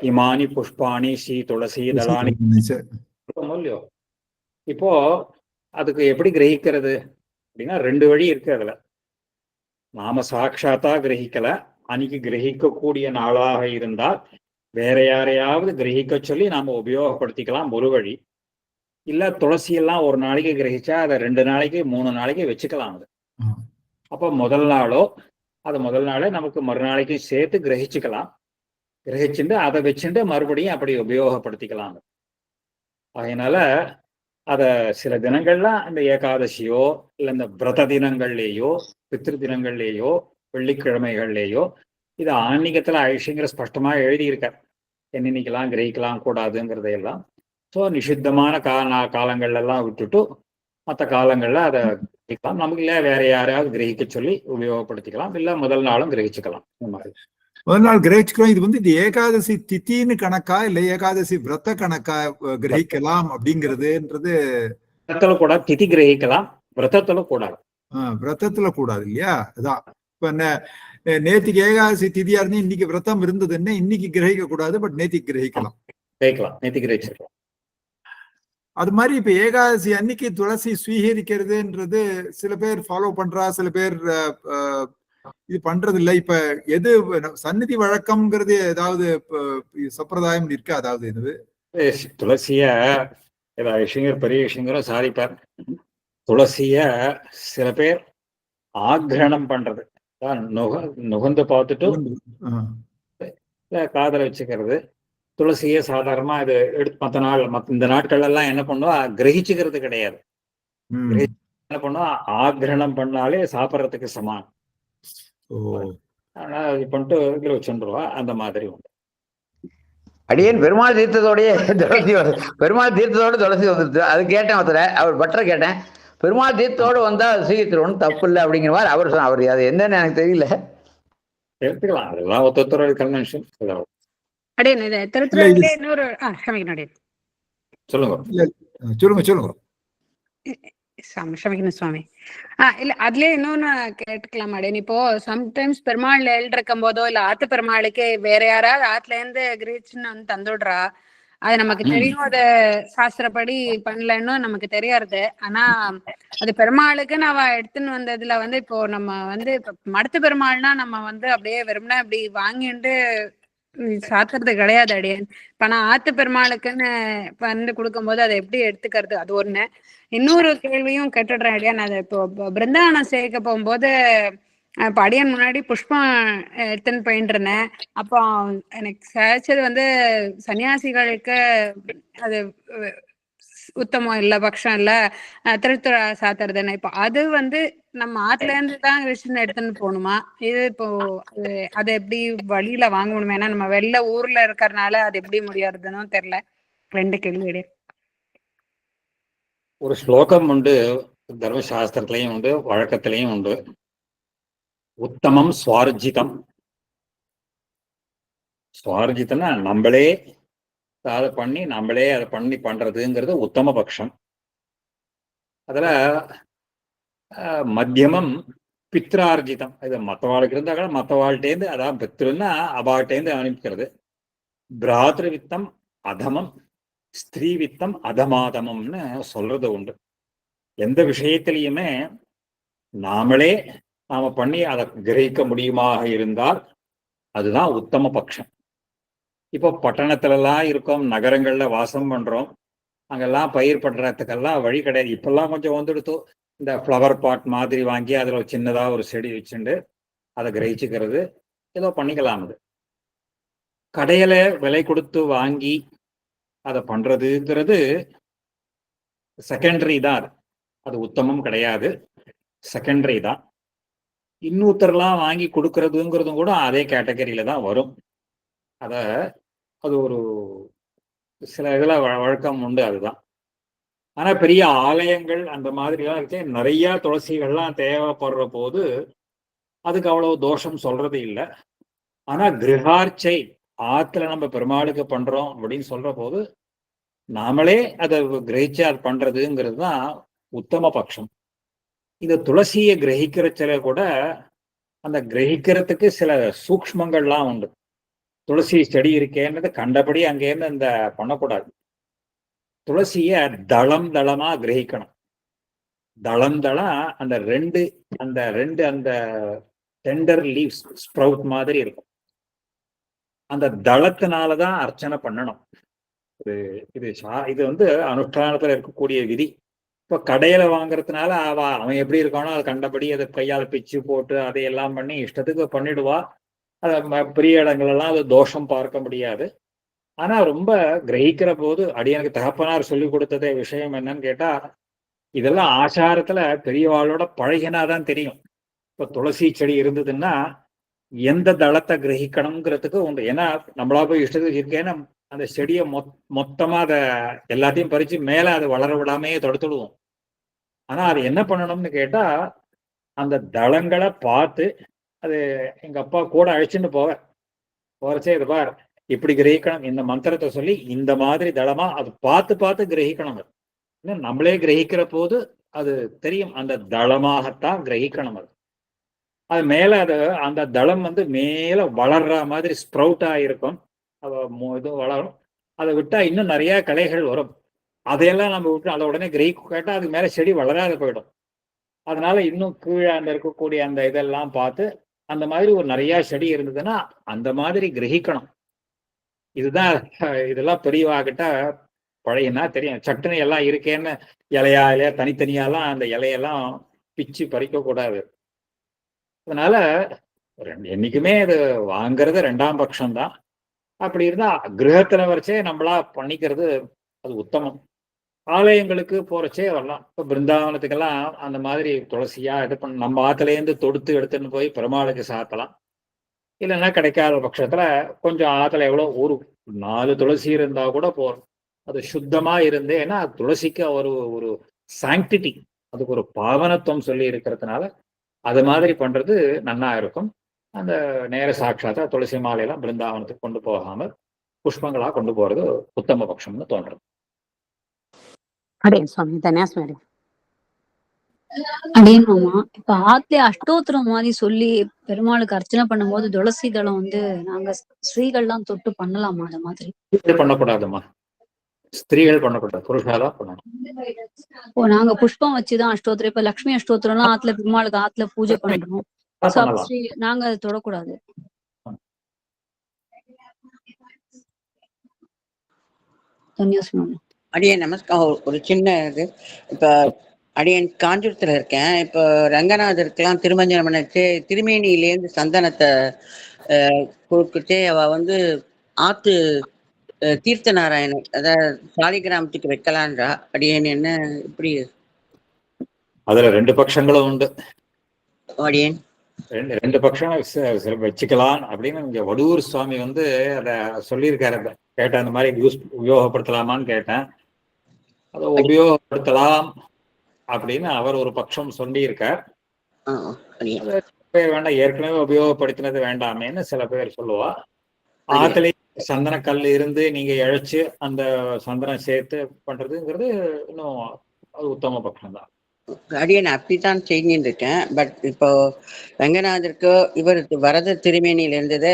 இமானி புஷ்பாணி ஸ்ரீ துளசி தளானி இல்லையோ. இப்போ அதுக்கு எப்படி கிரகிக்கிறது அப்படின்னா 2 வழி இருக்கு. அதுல நாம சாட்சாத்தா கிரகிக்கல, அன்னைக்கு கிரகிக்கக்கூடிய நாளாக இருந்தால் வேற யாரையாவது கிரகிக்க சொல்லி நாம உபயோகப்படுத்திக்கலாம் ஒரு வழி. இல்ல துளசி எல்லாம் ஒரு நாளைக்கு கிரகிச்சா அதை 2 நாளைக்கு 3 நாளைக்கு வச்சுக்கலாம். அது அப்போ முதல் நாளே நமக்கு மறுநாளைக்கு சேர்த்து கிரகிச்சுக்கலாம். கிரகிச்சுட்டு அதை வச்சுட்டு மறுபடியும் அப்படி உபயோகப்படுத்திக்கலாம். அதனால அத சில தினங்கள்ல அந்த ஏகாதசியோ இல்ல இந்த விரத தினங்கள்லேயோ பித்ரு தினங்கள்லேயோ வெள்ளிக்கிழமைகள்லேயோ இது ஆன்மீகத்துல ஐஷிங்கிற ஸ்பஷ்டமா எழுதியிருக்க என்னென்னைக்கெல்லாம் கிரகிக்கலாம் கூடாதுங்கிறதையெல்லாம். ஸோ நிஷித்தமான காலங்கள்ல எல்லாம் விட்டுட்டு மற்ற காலங்கள்ல அதை கிரகிக்கலாம். நமக்கு இல்ல வேற யாரையாவது கிரகிக்க சொல்லி உபயோகப்படுத்திக்கலாம். இல்ல முதல் நாளும் கிரகிச்சுக்கலாம். இந்த மாதிரி முதல் நாள் கிரகிச்சுக்கலாம். இது வந்து இது ஏகாதசி தித்தின்னு கணக்கா இல்ல ஏகாதசி விரத கணக்கா கிரகிக்கலாம் அப்படிங்கிறதுன்றது? விரதத்துல கூட திதி கிரகிக்கலாம், விரதத்துல கூடாது. விரதத்துல கூடாது இல்லையா? அதான் இப்ப நேத்திக்கு ஏகாதசி திதியா இருந்து இன்னைக்கு விரதம் இருந்ததுன்னு இன்னைக்கு கிரகிக்க கூடாது, பட் நேத்திக்கு கிரகிக்கலாம். நேத்திக்கு கிரகிச்சிருக்கலாம். அது மாதிரி இப்ப ஏகாதசி அன்னைக்கு துளசி ஸ்வீகரிக்கிறதுன்றது சில பேர் ஃபாலோ பண்றா, சில பேர் இது பண்றது இல்லை. இப்ப எது சந்நிதி வழக்கம்ங்கிறது ஏதாவது சம்பிரதாயம் இருக்கா? அதாவது இது துளசிய ஐஷிங்கர் பெரிய ஐஷிங்கரும் சாதிப்பார். துளசிய சில பேர் ஆக்ரஹணம் பண்றது, நுகர்ந்து பார்த்துட்டு காதல வச்சுக்கிறது. துளசியே சாதாரணமா இது எடுத்து இந்த நாட்கள் எல்லாம் என்ன பண்ணுவோம், கிரகிச்சுக்கிறது கிடையாது. என்ன பண்ணுவோம், ஆக்ரஹணம் பண்ணாலே சாப்பிட்றதுக்கு சமானம். ஆனா இது பண்ணிட்டு இதுல வச்சுருவா. அந்த மாதிரி உண்டு. அடியேன் பெருமாள் தீர்த்தத்தோடய துளசி பெருமாள் தீர்த்தத்தோட துளசி வந்துருது. அது கேட்டேன் ஒருத்தர, அவர் பட்டரை கேட்டேன், பெருமாள் தீர்த்தத்தோடு வந்தா சீக்கிரம் தப்பு இல்லை அப்படிங்கிற மாதிரி அவர் சொன்னார். அவர் அது என்னன்னு எனக்கு தெரியல. எடுத்துக்கலாம், அதெல்லாம் ஒருத்தரோட கன்வென்ஷன். சொல்லுங்க. க்ஷமிக்கணும் சுவாமி. இல்ல அதுலயே இன்னொன்னு கேட்டுக்கலாம் அடேன். இப்போ சம்டைம்ஸ் பெருமாள் எழுதிருக்கும் போதோ இல்ல ஆத்து பெருமாளுக்கு வேற யாராவது ஆத்துல இருந்து கிரீச்சுன்னு வந்து தந்துடுறா. அது நமக்கு தெரியும், அது சாஸ்திரப்படி பண்ணலன்னு நமக்கு தெரியாது. ஆனா அது பெருமாளுக்கு அவ எடுத்துன்னு வந்ததுல வந்து இப்போ நம்ம வந்து மடத்து பெருமாள்னா நம்ம வந்து அப்படியே வெறும்னா அப்படி வாங்கிட்டு சாத்துறது கிடையாது அடியேன். இப்ப நான் ஆத்து பெருமாளுக்குன்னு வந்து கொடுக்கும் போது அதை எப்படி எடுத்துக்கிறது, அது ஒண்ணு. இன்னொரு கேள்வியும் கேட்டுடுறேன் அடியான். அது இப்போ பிருந்தாவனம் சேர்க்க போகும்போது இப்ப அடியான் முன்னாடி புஷ்பம் எடுத்துன்னு போயிட்டு இருந்தேன். அப்போ எனக்கு சாய்ச்சது வந்து சன்னியாசிகளுக்கு அது உத்தமம் இல்ல, பட்சம் இல்ல, திருத்துழா சாத்துறதுன்னு. இப்போ அது வந்து நம்ம ஆத்துல இருந்து தான் கிருஷ்ணன் எடுத்துன்னு போகணுமா? இது இப்போ அது எப்படி வழியில வாங்கணுமா? ஏன்னா நம்ம வெளில ஊர்ல இருக்கறனால அது எப்படி முடியாதுன்னு தெரியல. 2 கேள்வி. ஒரு ஸ்லோகம் உண்டு, தர்மசாஸ்திரத்திலையும் உண்டு, வழக்கத்திலையும் உண்டு. உத்தமம் சுவார்ஜிதம். சுவார்ஜிதம்னா நம்மளே அதை பண்ணி பண்றதுங்கிறது உத்தம பட்சம். அதுல மத்தியமம் பித்ரார்ஜிதம். இது மற்றவாளுக்கு இருந்தா கூட மற்றவாழ்கிட்டேருந்து, அதான் பித்ருன்னா அவாழ்கிட்டேருந்து அனுப்பிக்கிறது. பிராத்ரு வித்தம் அதமம், ஸ்திரீ வித்தம் அதமாதமம்னு சொல்றது உண்டு. எந்த விஷயத்திலையுமே நாம பண்ணி அதை கிரகிக்க முடியுமாக இருந்தால் அதுதான் உத்தம பட்சம். இப்போ பட்டணத்துலலாம் இருக்கோம், நகரங்கள்ல வாசம் பண்றோம், அங்கெல்லாம் பயிர் பண்றதுக்கெல்லாம் வழி கிடையாது. இப்பெல்லாம் கொஞ்சம் வந்துடுத்து, இந்த ஃப்ளவர் பாட் மாதிரி வாங்கி அதுல சின்னதா ஒரு செடி வச்சுண்டு அதை கிரகிச்சுக்கிறது ஏதோ பண்ணிக்கலாம். அது கடையில விலை கொடுத்து வாங்கி அதை பண்றதுங்கிறது செகண்டரி தான். அது உத்தமம் கிடையாது, செகண்டரி தான். இன்னொருத்தர்லாம் வாங்கி கொடுக்கறதுங்கிறதும் கூட அதே கேட்டகரியில தான் வரும். அத அது ஒரு சில இதுல வழக்கம் உண்டு, அதுதான். ஆனா பெரிய ஆலயங்கள் அந்த மாதிரிலாம் இருக்கு, நிறைய துளசிகள்லாம் தேவைப்படுற போது அதுக்கு அவ்வளவு தோஷம் சொல்றது இல்லை. ஆனா கிரகார்ச்சை ஆத்துல நம்ம பெருமாளுக்கு பண்றோம் அப்படின்னு சொல்ற போது நாமளே அதை கிரகிச்சு அது பண்றதுங்கிறது தான் உத்தம பட்சம். இந்த துளசியை கிரகிக்கிறச்சில கூட அந்த கிரகிக்கிறதுக்கு சில சூக்ஷ்மங்கள்லாம் உண்டு. துளசி செடி இருக்கேன்னு கண்டபடி அங்கேருந்து இந்த பண்ணக்கூடாது. துளசிய தளம் தளமா கிரகிக்கணும். தளம் தளம் அந்த ரெண்டு அந்த டெண்டர் லீவ்ஸ் ஸ்ப்ரவுட் மாதிரி இருக்கும். அந்த தளத்தினாலதான் அர்ச்சனை பண்ணணும். இது வந்து அனுஷ்டானத்துல இருக்கக்கூடிய விதி. இப்ப கடையில வாங்குறதுனால அவன் எப்படி இருக்கானோ அதை கண்டபடி அதை கையால பிச்சு போட்டு அதையெல்லாம் பண்ணி இஷ்டத்துக்கு பண்ணிடுவா. பெரிய இடங்கள் எல்லாம் அது தோஷம் பார்க்க முடியாது. ஆனா ரொம்ப கிரகிக்கிற போது அடியனுக்கு தகப்பனார் சொல்லி கொடுத்ததே விஷயம் என்னன்னு கேட்டா, இதெல்லாம் ஆச்சாரத்துல பெரியவாளோட பழகினாதான் தெரியும். இப்ப துளசி செடி இருந்ததுன்னா எந்த தளத்தை கிரகிக்கணுங்கிறதுக்கு உண்டு. ஏன்னா நம்மளா போய் இஷ்டத்துக்கு இருக்கேன்னா அந்த செடியை மொத்தமா அதை எல்லாத்தையும் பறிச்சு மேல அதை வளர விடாமையே தடுத்துடுவோம். ஆனா அது என்ன பண்ணணும்னு கேட்டா, அந்த தளங்களை பார்த்து, அது எங்க அப்பா கூட அழைச்சின்னு போறச்சே இது பார் இப்படி கிரகிக்கணும், இந்த மந்திரத்தை சொல்லி இந்த மாதிரி தளமா அது பார்த்து பார்த்து கிரகிக்கணும். நம்மளே கிரகிக்கிற போது அது தெரியும், அந்த தளமாகத்தான் கிரகிக்கணும். அது மேல அந்த தளம் வந்து மேல வளர்ற மாதிரி ஸ்ப்ரவுட் ஆயிருக்கும், இது வளரும். அதை விட்டா இன்னும் நிறைய கலைகள் வரும். அதையெல்லாம் நம்ம விட்டு அதை உடனே கிரகிக்க கேட்டா அதுக்கு மேல செடி வளராத போயிடும். அதனால இன்னும் கீழே அந்த இருக்கக்கூடிய அந்த இதெல்லாம் பார்த்து அந்த மாதிரி ஒரு நிறைய செடி இருந்ததுன்னா அந்த மாதிரி கிரகிக்கணும். இதுதான் இதெல்லாம் பெரியவாகிட்ட பழையனா தெரியும். சட்டுன்னு எல்லாம் இருக்கேன்னு இலையா தனித்தனியாலாம் அந்த இலையெல்லாம் பிச்சு பறிக்க கூடாது. அதனால என்னைக்குமே அது வாங்கிறது 2ஆம் பட்சம்தான். அப்படி இருந்தா கிரகத்துல வரைச்சே நம்மளா பண்ணிக்கிறது அது உத்தமம். ஆலயங்களுக்கு போறச்சே வரலாம். இப்ப பிருந்தாவனத்துக்கெல்லாம் அந்த மாதிரி துளசியா இது பண்ண நம்ம ஆத்துலேருந்து தொடுத்து எடுத்துன்னு போய் பெருமாளுக்கு சாத்தலாம். இல்லைன்னா கிடைக்காத பட்சத்துல கொஞ்சம் ஆத்துல எவ்வளோ ஒரு 4 துளசி இருந்தா கூட போறோம். அது சுத்தமா இருந்து, ஏன்னா துளசிக்கு ஒரு சாங்டிட்டி, அதுக்கு ஒரு பாவனத்துவம் சொல்லி இருக்கிறதுனால அது மாதிரி பண்றது நன்னா இருக்கும். அந்த நேர சாட்சாத்தா துளசி மாலையெல்லாம் பிருந்தாவனத்துக்கு கொண்டு போகாமல் புஷ்பங்களா கொண்டு போறது உத்தம பட்சம்னு தோன்றது. அடே சுவாமி தன்யாஸ்மரி. அப்படின்னு மாமா இப்ப ஆத்திலே அஷ்டோத்திரம் மாதிரி சொல்லி பெருமாளுக்கு அர்ச்சனை பண்ணும்போது துளசி தளம் வந்து நாங்க ஸ்ரீகள்லாம் தொட்டு பண்ணலாமா? அந்த மாதிரி பண்ணக்கூடாதுமா, ஸ்திரீகள் பண்ணக்கூடாது, புருஷாதான் பண்ணணும். இப்போ நாங்க புஷ்பம் வச்சுதான் அஷ்டோத்திரம், இப்ப லட்சுமி அஷ்டோத்திரம்லாம் ஆத்துல பெருமாளுக்கு ஆத்துல பூஜை பண்றோம். So, அப்ப நாங்க அதை தொடக்கூடாது. அடியே நமஸ்காரம். ஒரு சின்ன இது, இப்ப அடியன் காஞ்சிபுரத்துல இருக்கேன். இப்போ ரங்கநாதருக்கெல்லாம் திருமஞ்சனம் பண்ணிச்சு, திருமேனியிலேருந்து சந்தனத்தை கொடுத்துட்டு அவ வந்து ஆத்து தீர்த்த நாராயணன் அதாவது சாலிகிராமத்துக்கு வைக்கலான்றா. அடியன் என்ன இப்படி? அதுல 2 பட்சங்களும் உண்டு. அடியன் 2 பட்சம் வச்சுக்கலாம் அப்படின்னு இங்க வடுவூர் சுவாமி வந்து அதை சொல்லியிருக்காரு. கேட்டேன், அந்த மாதிரி உபயோகப்படுத்தலாமான்னு கேட்டேன். அதை உபயோகப்படுத்தலாம் அப்படின்னு அவர் ஒரு பட்சம் சொல்லியிருக்கார். வேண்டாம், ஏற்கனவே உபயோகப்படுத்தினது வேண்டாமேன்னு சில பேர் சொல்லுவா. ஆத்திலே சந்தன கல் இருந்து நீங்க இழைச்சு அந்த சந்தனம் சேர்த்து பண்றதுங்கிறது இன்னும் அது உத்தம பட்சம் தான். அடியன் அப்படித்தான் செஞ்சுட்டு இருக்கேன். பட் இப்போ ரங்கநாதருக்கு இவர் வரத திருமேனியில இருந்தது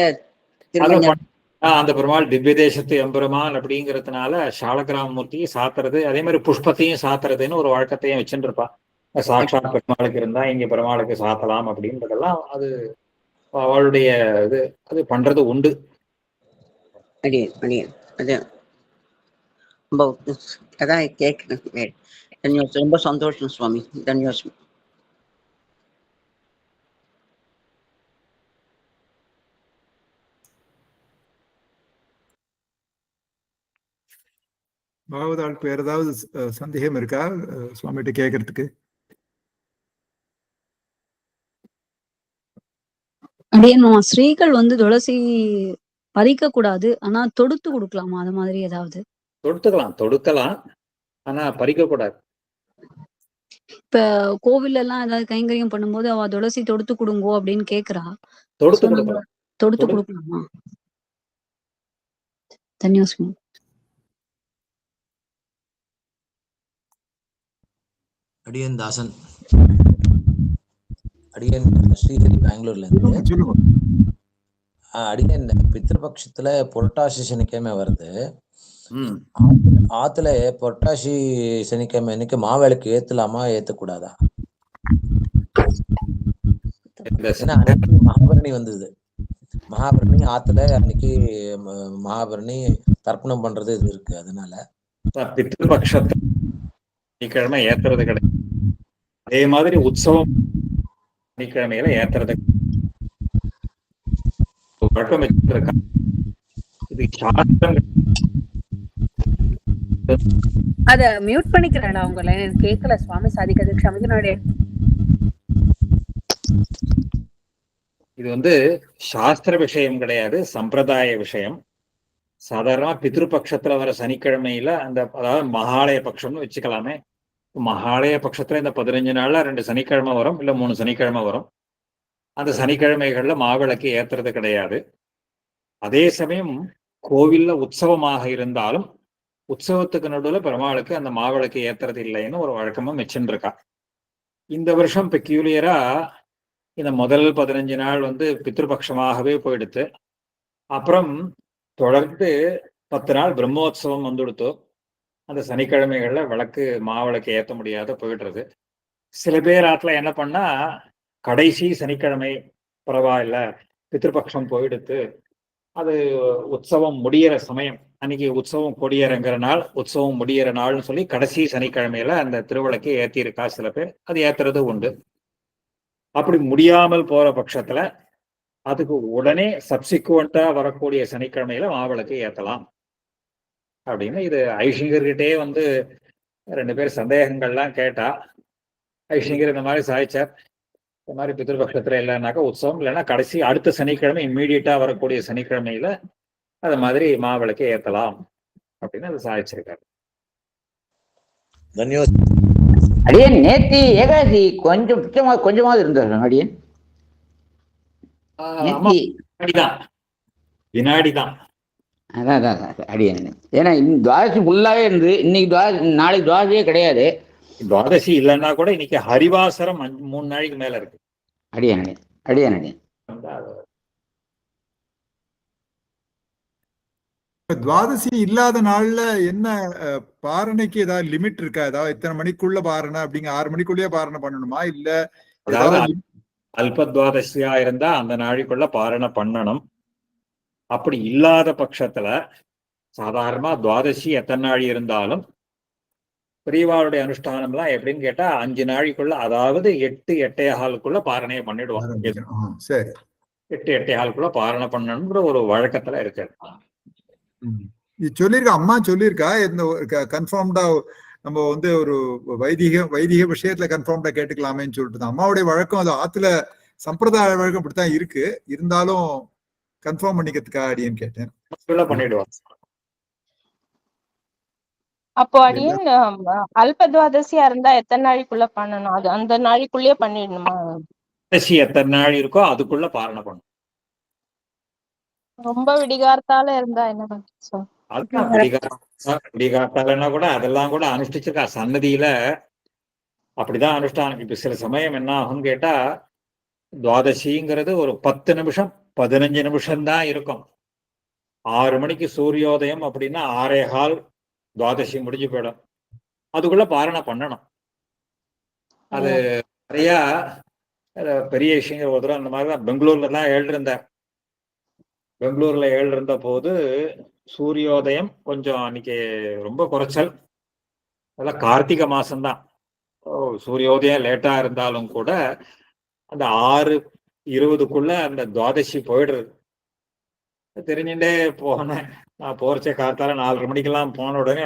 அந்த பெருமாள் திவ்ய தேசத்து எம்பெருமான் அப்படிங்கிறதுனால சாலகிராமமூர்த்தியை சாத்துறது, அதே மாதிரி புஷ்பத்தையும் சாத்துறதுன்னு ஒரு வழக்கத்தையும் வச்சுட்டு இருப்பா. சாட்சாத் பெருமாளுக்கு இருந்தா இங்க பெருமாளுக்கு சாத்தலாம் அப்படின்றதெல்லாம் அது அவளுடைய இது, அது பண்றது உண்டு. அதான் கேட்கணும். ரொம்ப சந்தோஷம் சுவாமி, தன்யோஸ்மி. பாகவதாளுக்கு வேற ஏதாவது சந்தேகம் இருக்கா சுவாமிகிட்ட கேட்கறதுக்கு? அடியேன் ஸ்ரீகள் வந்து துளசி பறிக்க கூடாது, ஆனா தொடுத்து கொடுக்கலாமா? அது மாதிரி ஏதாவது? தொடுக்கலாம், ஆனா பறிக்க கூடாது. இப்ப கோவில்ல எல்லாம் ஏதாவது கைங்கரியம் பண்ணும்போது அவ துளசி தொடுத்து கொடுங்கோ அப்படின்னு கேக்குறா. தொடுத்து So, நம்ம கொடுக்கலாம். தொடுத்து கொடுக்கலாமா? தன்யோஸ்மி. அடியன் தாசன், அடியன் ஸ்ரீஹரி பெங்களூர்ல இருந்து. சொல்லுங்க. அடியன் பித்ருபக்ஷத்துல புரட்டாசி சனிக்கிழமை வருது. ஆத்துல புரட்டாசி சனிக்கிழமை அன்னைக்கு மாவிளக்கு ஏத்தலாமா ஏத்தக்கூடாதா? ஏன்னா அன்னைக்கு மகாபரணி வந்தது. மகாபரணி ஆத்துல அன்னைக்கு மகாபரணி தர்ப்பணம் பண்றது இது இருக்கு. அதனால பித்ருபக்ஷத்தை சனிக்கிழமை ஏத்துறது கிடையாது. அதே மாதிரி உற்சவம் சனிக்கிழமையில ஏத்துறது வழக்கம் வச்சிருக்கா. இது சாஸ்திரம். அத மியூட் பண்ணிக்கிறேன் உங்களை, எனக்கு கேட்கல. சுவாமி சாதிக்கிறது க்ஷமிக்கணும். இது வந்து சாஸ்திர விஷயம் கிடையாது, சம்பிரதாய விஷயம். சாதாரணமா பித்ருபக்ஷத்துல வர சனிக்கிழமையில அதாவது மகாலய பட்சம்னு வச்சுக்கலாமே. மகாலய பட்சத்துல இந்த 15 நாள்ல 2 சனிக்கிழமை வரும், இல்ல 3 சனிக்கிழமை வரும். அந்த சனிக்கிழமைகள்ல மாவிளக்கு ஏத்துறது கிடையாது. அதே சமயம் கோவில்ல உற்சவமாக இருந்தாலும் உற்சவத்துக்கு நடுவில் பெருமாளுக்கு அந்த மாவிளக்கு ஏத்துறது இல்லைன்னு ஒரு வழக்கமும் வச்சுருக்கா. இந்த வருஷம் பெக்யூலியரா இந்த முதல் 15 நாள் வந்து பித்ருபக்ஷமாகவே போயிடுத்து. அப்புறம் தொடர்ந்து 10 நாள் பிரம்மோத்சவம் வந்துடுத்து. அந்த சனிக்கிழமைகள்ல மாவிளக்கு ஏற்ற முடியாத போயிடுறது. சில பேர் ஆத்துல என்ன பண்ணா, கடைசி சனிக்கிழமை பரவாயில்ல, பித்ருபக்ஷம் போயிடுத்து, அது உற்சவம் முடியிற சமயம், அன்னைக்கு உற்சவம் கொடியேறங்கிற நாள், உற்சவம் முடியிற நாள்னு சொல்லி கடைசி சனிக்கிழமையில அந்த திருவிளக்கு ஏற்றிருக்கா சில பேர். அது ஏத்துறது உண்டு. அப்படி முடியாமல் போற பட்சத்துல அதுக்கு உடனே சப்சிக்வெண்டா வரக்கூடிய சனிக்கிழமையில மாவிளக்கு ஏத்தலாம் அப்படின்னு இது ஐஷிங்கர்கிட்டே வந்து 2 பேர் சந்தேகங்கள்லாம் கேட்டா, ஐஷிங்கர் இந்த மாதிரி சாய்ச்சார். இந்த மாதிரி பித்ருபக்ஷத்துல இல்லைன்னாக்கா உற்சவம், இல்லைன்னா கடைசி அடுத்த சனிக்கிழமை இம்மீடியட்டா வரக்கூடிய சனிக்கிழமையில அது மாதிரி மாவிளக்கு ஏத்தலாம் அப்படின்னு அது சாதிச்சிருக்காரு. அடியன் நேத்தி ஏகாதசி கொஞ்சமாவது இருந்தார் அடியன். வினாடிதான். அதான் அடியன். ஏன்னா துவாதசி ஃபுல்லாவே இருந்து இன்னைக்கு நாளைக்கு துவாதசியே கிடையாது. துவாதசி இல்லைன்னா கூட இன்னைக்கு ஹரிவாசரம் 3 நாளைக்கு மேல இருக்கு. அடியன் துவாதசி இல்லாத நாள்ல என்ன பாரணைக்கு ஏதாவது லிமிட் இருக்கா? ஏதாவது இத்தனை மணிக்குள்ள பாரணை அப்படிங்க 6 மணிக்குள்ளேயே பாரணை பண்ணணுமா? இல்ல அல்ப துவாதசியா இருந்தா அந்த நாளைக்குள்ள பாரணை பண்ணணும். அப்படி இல்லாத பட்சத்துல சாதாரணமா துவாதசி எத்தனை நாள் இருந்தாலும் பெரியவாளுடைய அனுஷ்டானம்லாம் எப்படின்னு கேட்டா 5 நாளைக்குள்ள, அதாவது 8-8:15 பாரணையை பண்ணிடுவாங்க. 8-8:15 பாரணை பண்ணணுங்கிற ஒரு வழக்கத்துல இருக்கு. சொல்லிருக்கா அம்மா, சொல்லிருக்கா இந்த கன்ஃபார்ம்டா நம்ம வந்து ஒரு வைதிக விஷயத்துல கன்ஃபார்ம்டா கேட்டுக்கலாமேன்னு சொல்லிட்டு தான் அம்மாவுடைய வழக்கம். அது ஆத்துல சம்பிரதாய வழக்கம் இப்படித்தான் இருக்கு. இருந்தாலும் கன்ஃபார்ம் பண்ணிக்கிறதுக்கா அடியேன்னு கேட்டேன். பண்ணிடுவாங்க. அப்போ அடியன் அல்ப துவாதசியா இருந்தா எத்தனை நாளைக்குள்ள பண்ணணும்? அது அந்த நாளைக்குள்ளேயே பண்ணிடணுமா? எத்தனை நாள் இருக்கோ அதுக்குள்ள பாரணை பண்ணணும். ரொம்ப விடிகார்த்தால இருந்தா என்ன பண்ணும்? விடிகார்த்தாலன்னா கூட அதெல்லாம் கூட அனுஷ்டிச்சிருக்கா சன்னதியில. அப்படிதான் அனுஷ்டானம். இப்ப சில சமயம் என்ன ஆகும் கேட்டா, துவாதசிங்கிறது ஒரு 10 நிமிஷம் 15 நிமிஷம் தான் இருக்கும். 6 மணிக்கு சூரியோதயம் அப்படின்னா 6:15 துவாதசி முடிஞ்சு போயிடும். அதுக்குள்ள பாரணை பண்ணணும். அது நிறைய பெரிய விஷயங்கள். ஒரு தடவை அந்த மாதிரிதான் பெங்களூர்ல தான் எழுதிருந்தார். பெங்களூர்ல இருந்த போது சூரியோதயம் கொஞ்சம் அன்னைக்கு ரொம்ப குறைச்சல். அதெல்லாம் கார்த்திகை மாசம்தான். சூரியோதயம் லேட்டா இருந்தாலும் கூட அந்த 6:20 அந்த துவாதசி போயிடுறது. தெரிஞ்சுட்டே போனேன். நான் போறச்சே காத்தால 4:30 மணிக்கெல்லாம் போன உடனே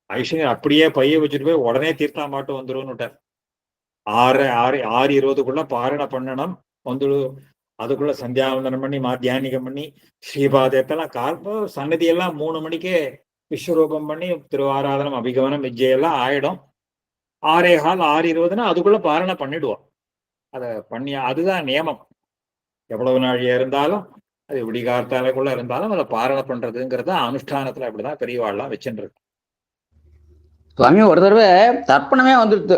ஐஷிங்கர் அப்படியே பைய வச்சுட்டு போய் உடனே தீர்த்தா மாட்டு வந்துடும். 6:20 பாரணை பண்ணணும். அதுக்குள்ள சந்தியாவந்தனம் பண்ணி மாத்தியானிகம் பண்ணி ஸ்ரீபாதத்தெல்லாம் சன்னதி எல்லாம் 3 மணிக்கே விஸ்வரூபம் பண்ணி திருவாராதனம் அபிகமனம் விஜயெல்லாம் ஆயிடும். 6:15 6:20 அதுக்குள்ள பாரணை பண்ணிடுவோம். அதை பண்ணி அதுதான் நியமம். எவ்வளவு நாள் இருந்தாலும் அது விடிகார்த்தாலைக்குள்ள இருந்தாலும் அதை பாரணை பண்றதுங்கிறத அனுஷ்டானத்துல அப்படிதான் பெரியவாள்லாம் வச்சுட்டு இருக்கு. சுவாமி ஒரு தடவை தர்ப்பணமே வந்துடுது.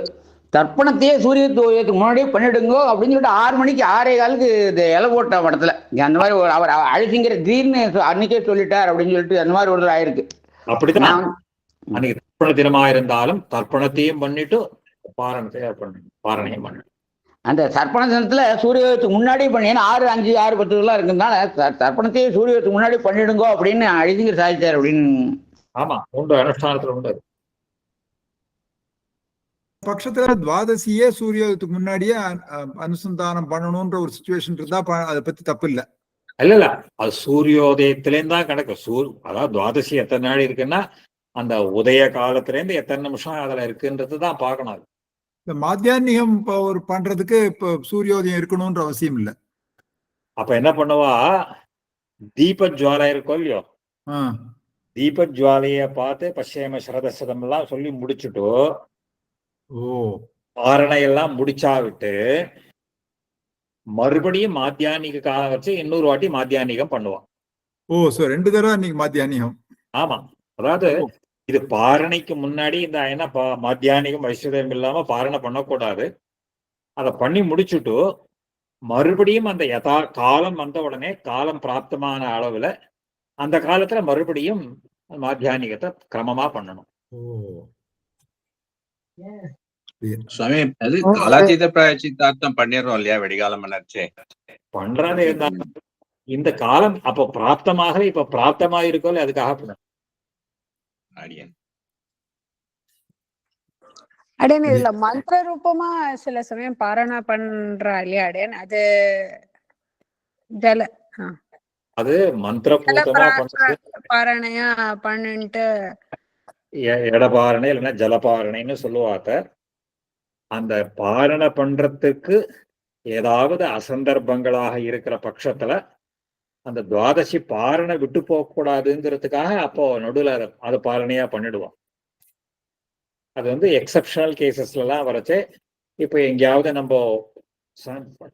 தர்ப்பணத்தையே சூரிய உதயத்துக்கு முன்னாடியே பண்ணிடுங்கோ அப்படின்னு சொல்லிட்டு 6 மணிக்கு 6:15 இந்த இலை போட்ட படத்துல அந்த மாதிரி அவர் அழிசிங்கிற திடீர்னு அன்னைக்கே சொல்லிட்டார் அப்படின்னு சொல்லிட்டு அந்த மாதிரி ஒரு ஆயிருக்கு. அப்படிதான் அன்னைக்கு தர்ப்பண தினமா இருந்தாலும் தர்ப்பணத்தையும் பண்ணிட்டு பாரணையும் பண்ணு. அந்த தர்ப்பண தினத்துல சூரியத்துக்கு முன்னாடி பண்ணி 6, 5, 6, 10 இருக்கிறதுனால தர்ப்பணத்தையே சூரியத்துக்கு முன்னாடி பண்ணிடுங்கோ அப்படின்னு அழிசிங்கிற சாதிச்சார் அப்படின்னு. ஆமா, உண்டு, அனுஷ்டானத்துல உண்டு. பட்சத்துல துவாதசியே சூரியத்துக்கு முன்னாடியே அனுசந்தானம் பண்ணணும்ன்ற ஒரு சிச்சுவேஷன் இருந்தா அதை பத்தி தப்பு இல்ல. இல்ல அது சூரியோதயத்திலேருந்து தான் கணக்கு. அதாவது துவாதசி எத்தனை நாள் இருக்குன்னா அந்த உதய காலத்துல இருந்து எத்தனை நிமிஷம் அதுல இருக்குன்றது தான் பார்க்கணும். இந்த மாத்தியானிகம் ஒரு பண்றதுக்கு இப்ப சூரியோதயம் இருக்கணும்ன்ற அவசியம் இல்ல. அப்ப என்ன பண்ணுவா, தீப ஜுவாலை இருக்கோ இல்லையோ, தீப ஜுவாலைய பார்த்து பச்சையம சரதசதம் எல்லாம் சொல்லி முடிச்சுட்டு பாரணையெல்லாம் முடிச்சா விட்டு மறுபடியும் மாத்தியானிக காலம் வச்சு இன்னொரு வாட்டி மாத்தியானிகம் பண்ணுவான். 2 தடவை நீங்க மாத்தியானிகம். ஆமா, அதாவது இது பாரணைக்கு முன்னாடி இந்த என்ன மாத்தியானிகம் வைஸ்வதயம் இல்லாம பாரணை பண்ணக்கூடாது. அதை பண்ணி முடிச்சுட்டு மறுபடியும் அந்த யதா காலம் வந்த உடனே காலம் பிராப்தமான அளவுல அந்த காலத்துல மறுபடியும் மாத்தியானிகத்தை கிரமமா பண்ணணும். சுவாமி, அது காலாதீத பிராயச்சித்தார்த்தம் பண்ணிடுறோம் இல்லையா வெடிகாலம் பண்ணச்சே பண்றது இருந்தாலும் இந்த காலம் அப்ப பிராப்தமாக இப்ப பிராப்தமா இருக்கோ இல்லையா அதுக்காக பண்ணணும். அடேன் இதுல மந்திர ரூபமா சில சமயம் பாரணா பண்றா இல்லையா அடேன், அது அது மந்திரபூதமா பண்றது. பாரணையா பண்ணிட்டு எடபாரணை இல்லைன்னா ஜலபாரணைன்னு சொல்லுவாங்க. அந்த பாரணை பண்றதுக்கு ஏதாவது அசந்தர்ப்பங்களாக இருக்கிற பட்சத்துல அந்த துவாதசி பாரணை விட்டு போக கூடாதுங்கிறதுக்காக அப்போ நடுவில் அதை பாரணையா பண்ணிடுவோம். அது வந்து எக்ஸப்ஷனல் கேசஸ்ல எல்லாம் வரைச்சு. இப்போ எங்கேயாவது நம்ம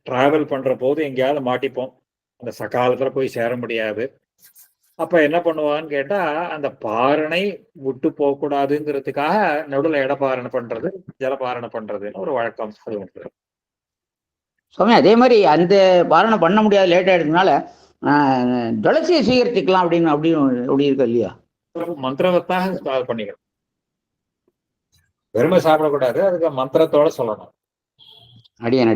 டிராவல் பண்ற போது எங்கேயாவது மாட்டிப்போம், அந்த சகாலத்துல போய் சேர முடியாது. அப்ப என்ன பண்ணுவான்னு கேட்டா அந்த பாரணை விட்டு போக கூடாதுங்கிறதுக்காக நடுவில் இடபாரணை பண்றது ஜலபாரணை பண்றதுன்னு ஒரு வழக்கம். அது உண்டு சுவாமி. அதே மாதிரி அந்த பாரணை பண்ண முடியாது, லேட் ஆயிடுறதுனால துளசியை சீகரிச்சுக்கலாம் அப்படின்னு அப்படி இருக்கு இல்லையா? மந்திரவத்தாக பண்ணிக்கிறோம். வெறுமை சாப்பிடக்கூடாது, அதுக்கு மந்திரத்தோட சொல்லணும். அடியன்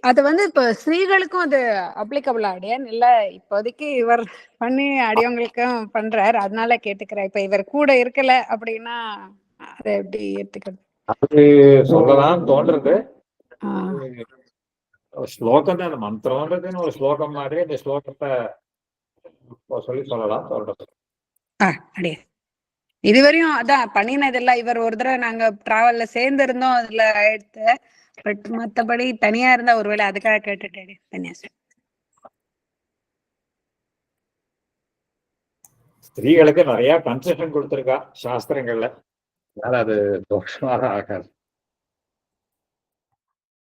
அது வந்து இப்ப ஸ்ரீகளுக்கும் அது அப்ளிகபிள் அடியன் இல்ல? இப்போதைக்கு இவர் பண்ணி அடியவங்களுக்கும் பண்றாரு, அதனால கேட்டுக்கிறேன். இப்ப இவர் கூட இருக்கல அப்படின்னா அதை எப்படி ஏத்துக்கிறது? அது சொல்லலாம் தோன்றது. ஸ்லோகம் தான், அந்த மந்திரம்ன்றதுன்னு ஒரு ஸ்லோகம் மாதிரி இந்த ஸ்லோகத்தை சொல்லலாம் சொல்றது. அடியே இதுவரையும் அதான் பண்ணினதெல்லாம் இவர் ஒரு தடவை நாங்க டிராவல்ல சேர்ந்து இருந்தோம், அதுல ஆயிடுத்து. பட் மத்தபடி தனியா இருந்தா ஒருவேளை அதுக்காக கேட்டுட்டேன். தனியா ஸ்திரீகளுக்கு நிறைய கன்செஷன் கொடுத்திருக்கா சாஸ்திரங்கள்ல, அதனால அது தோஷமாக ஆகாது.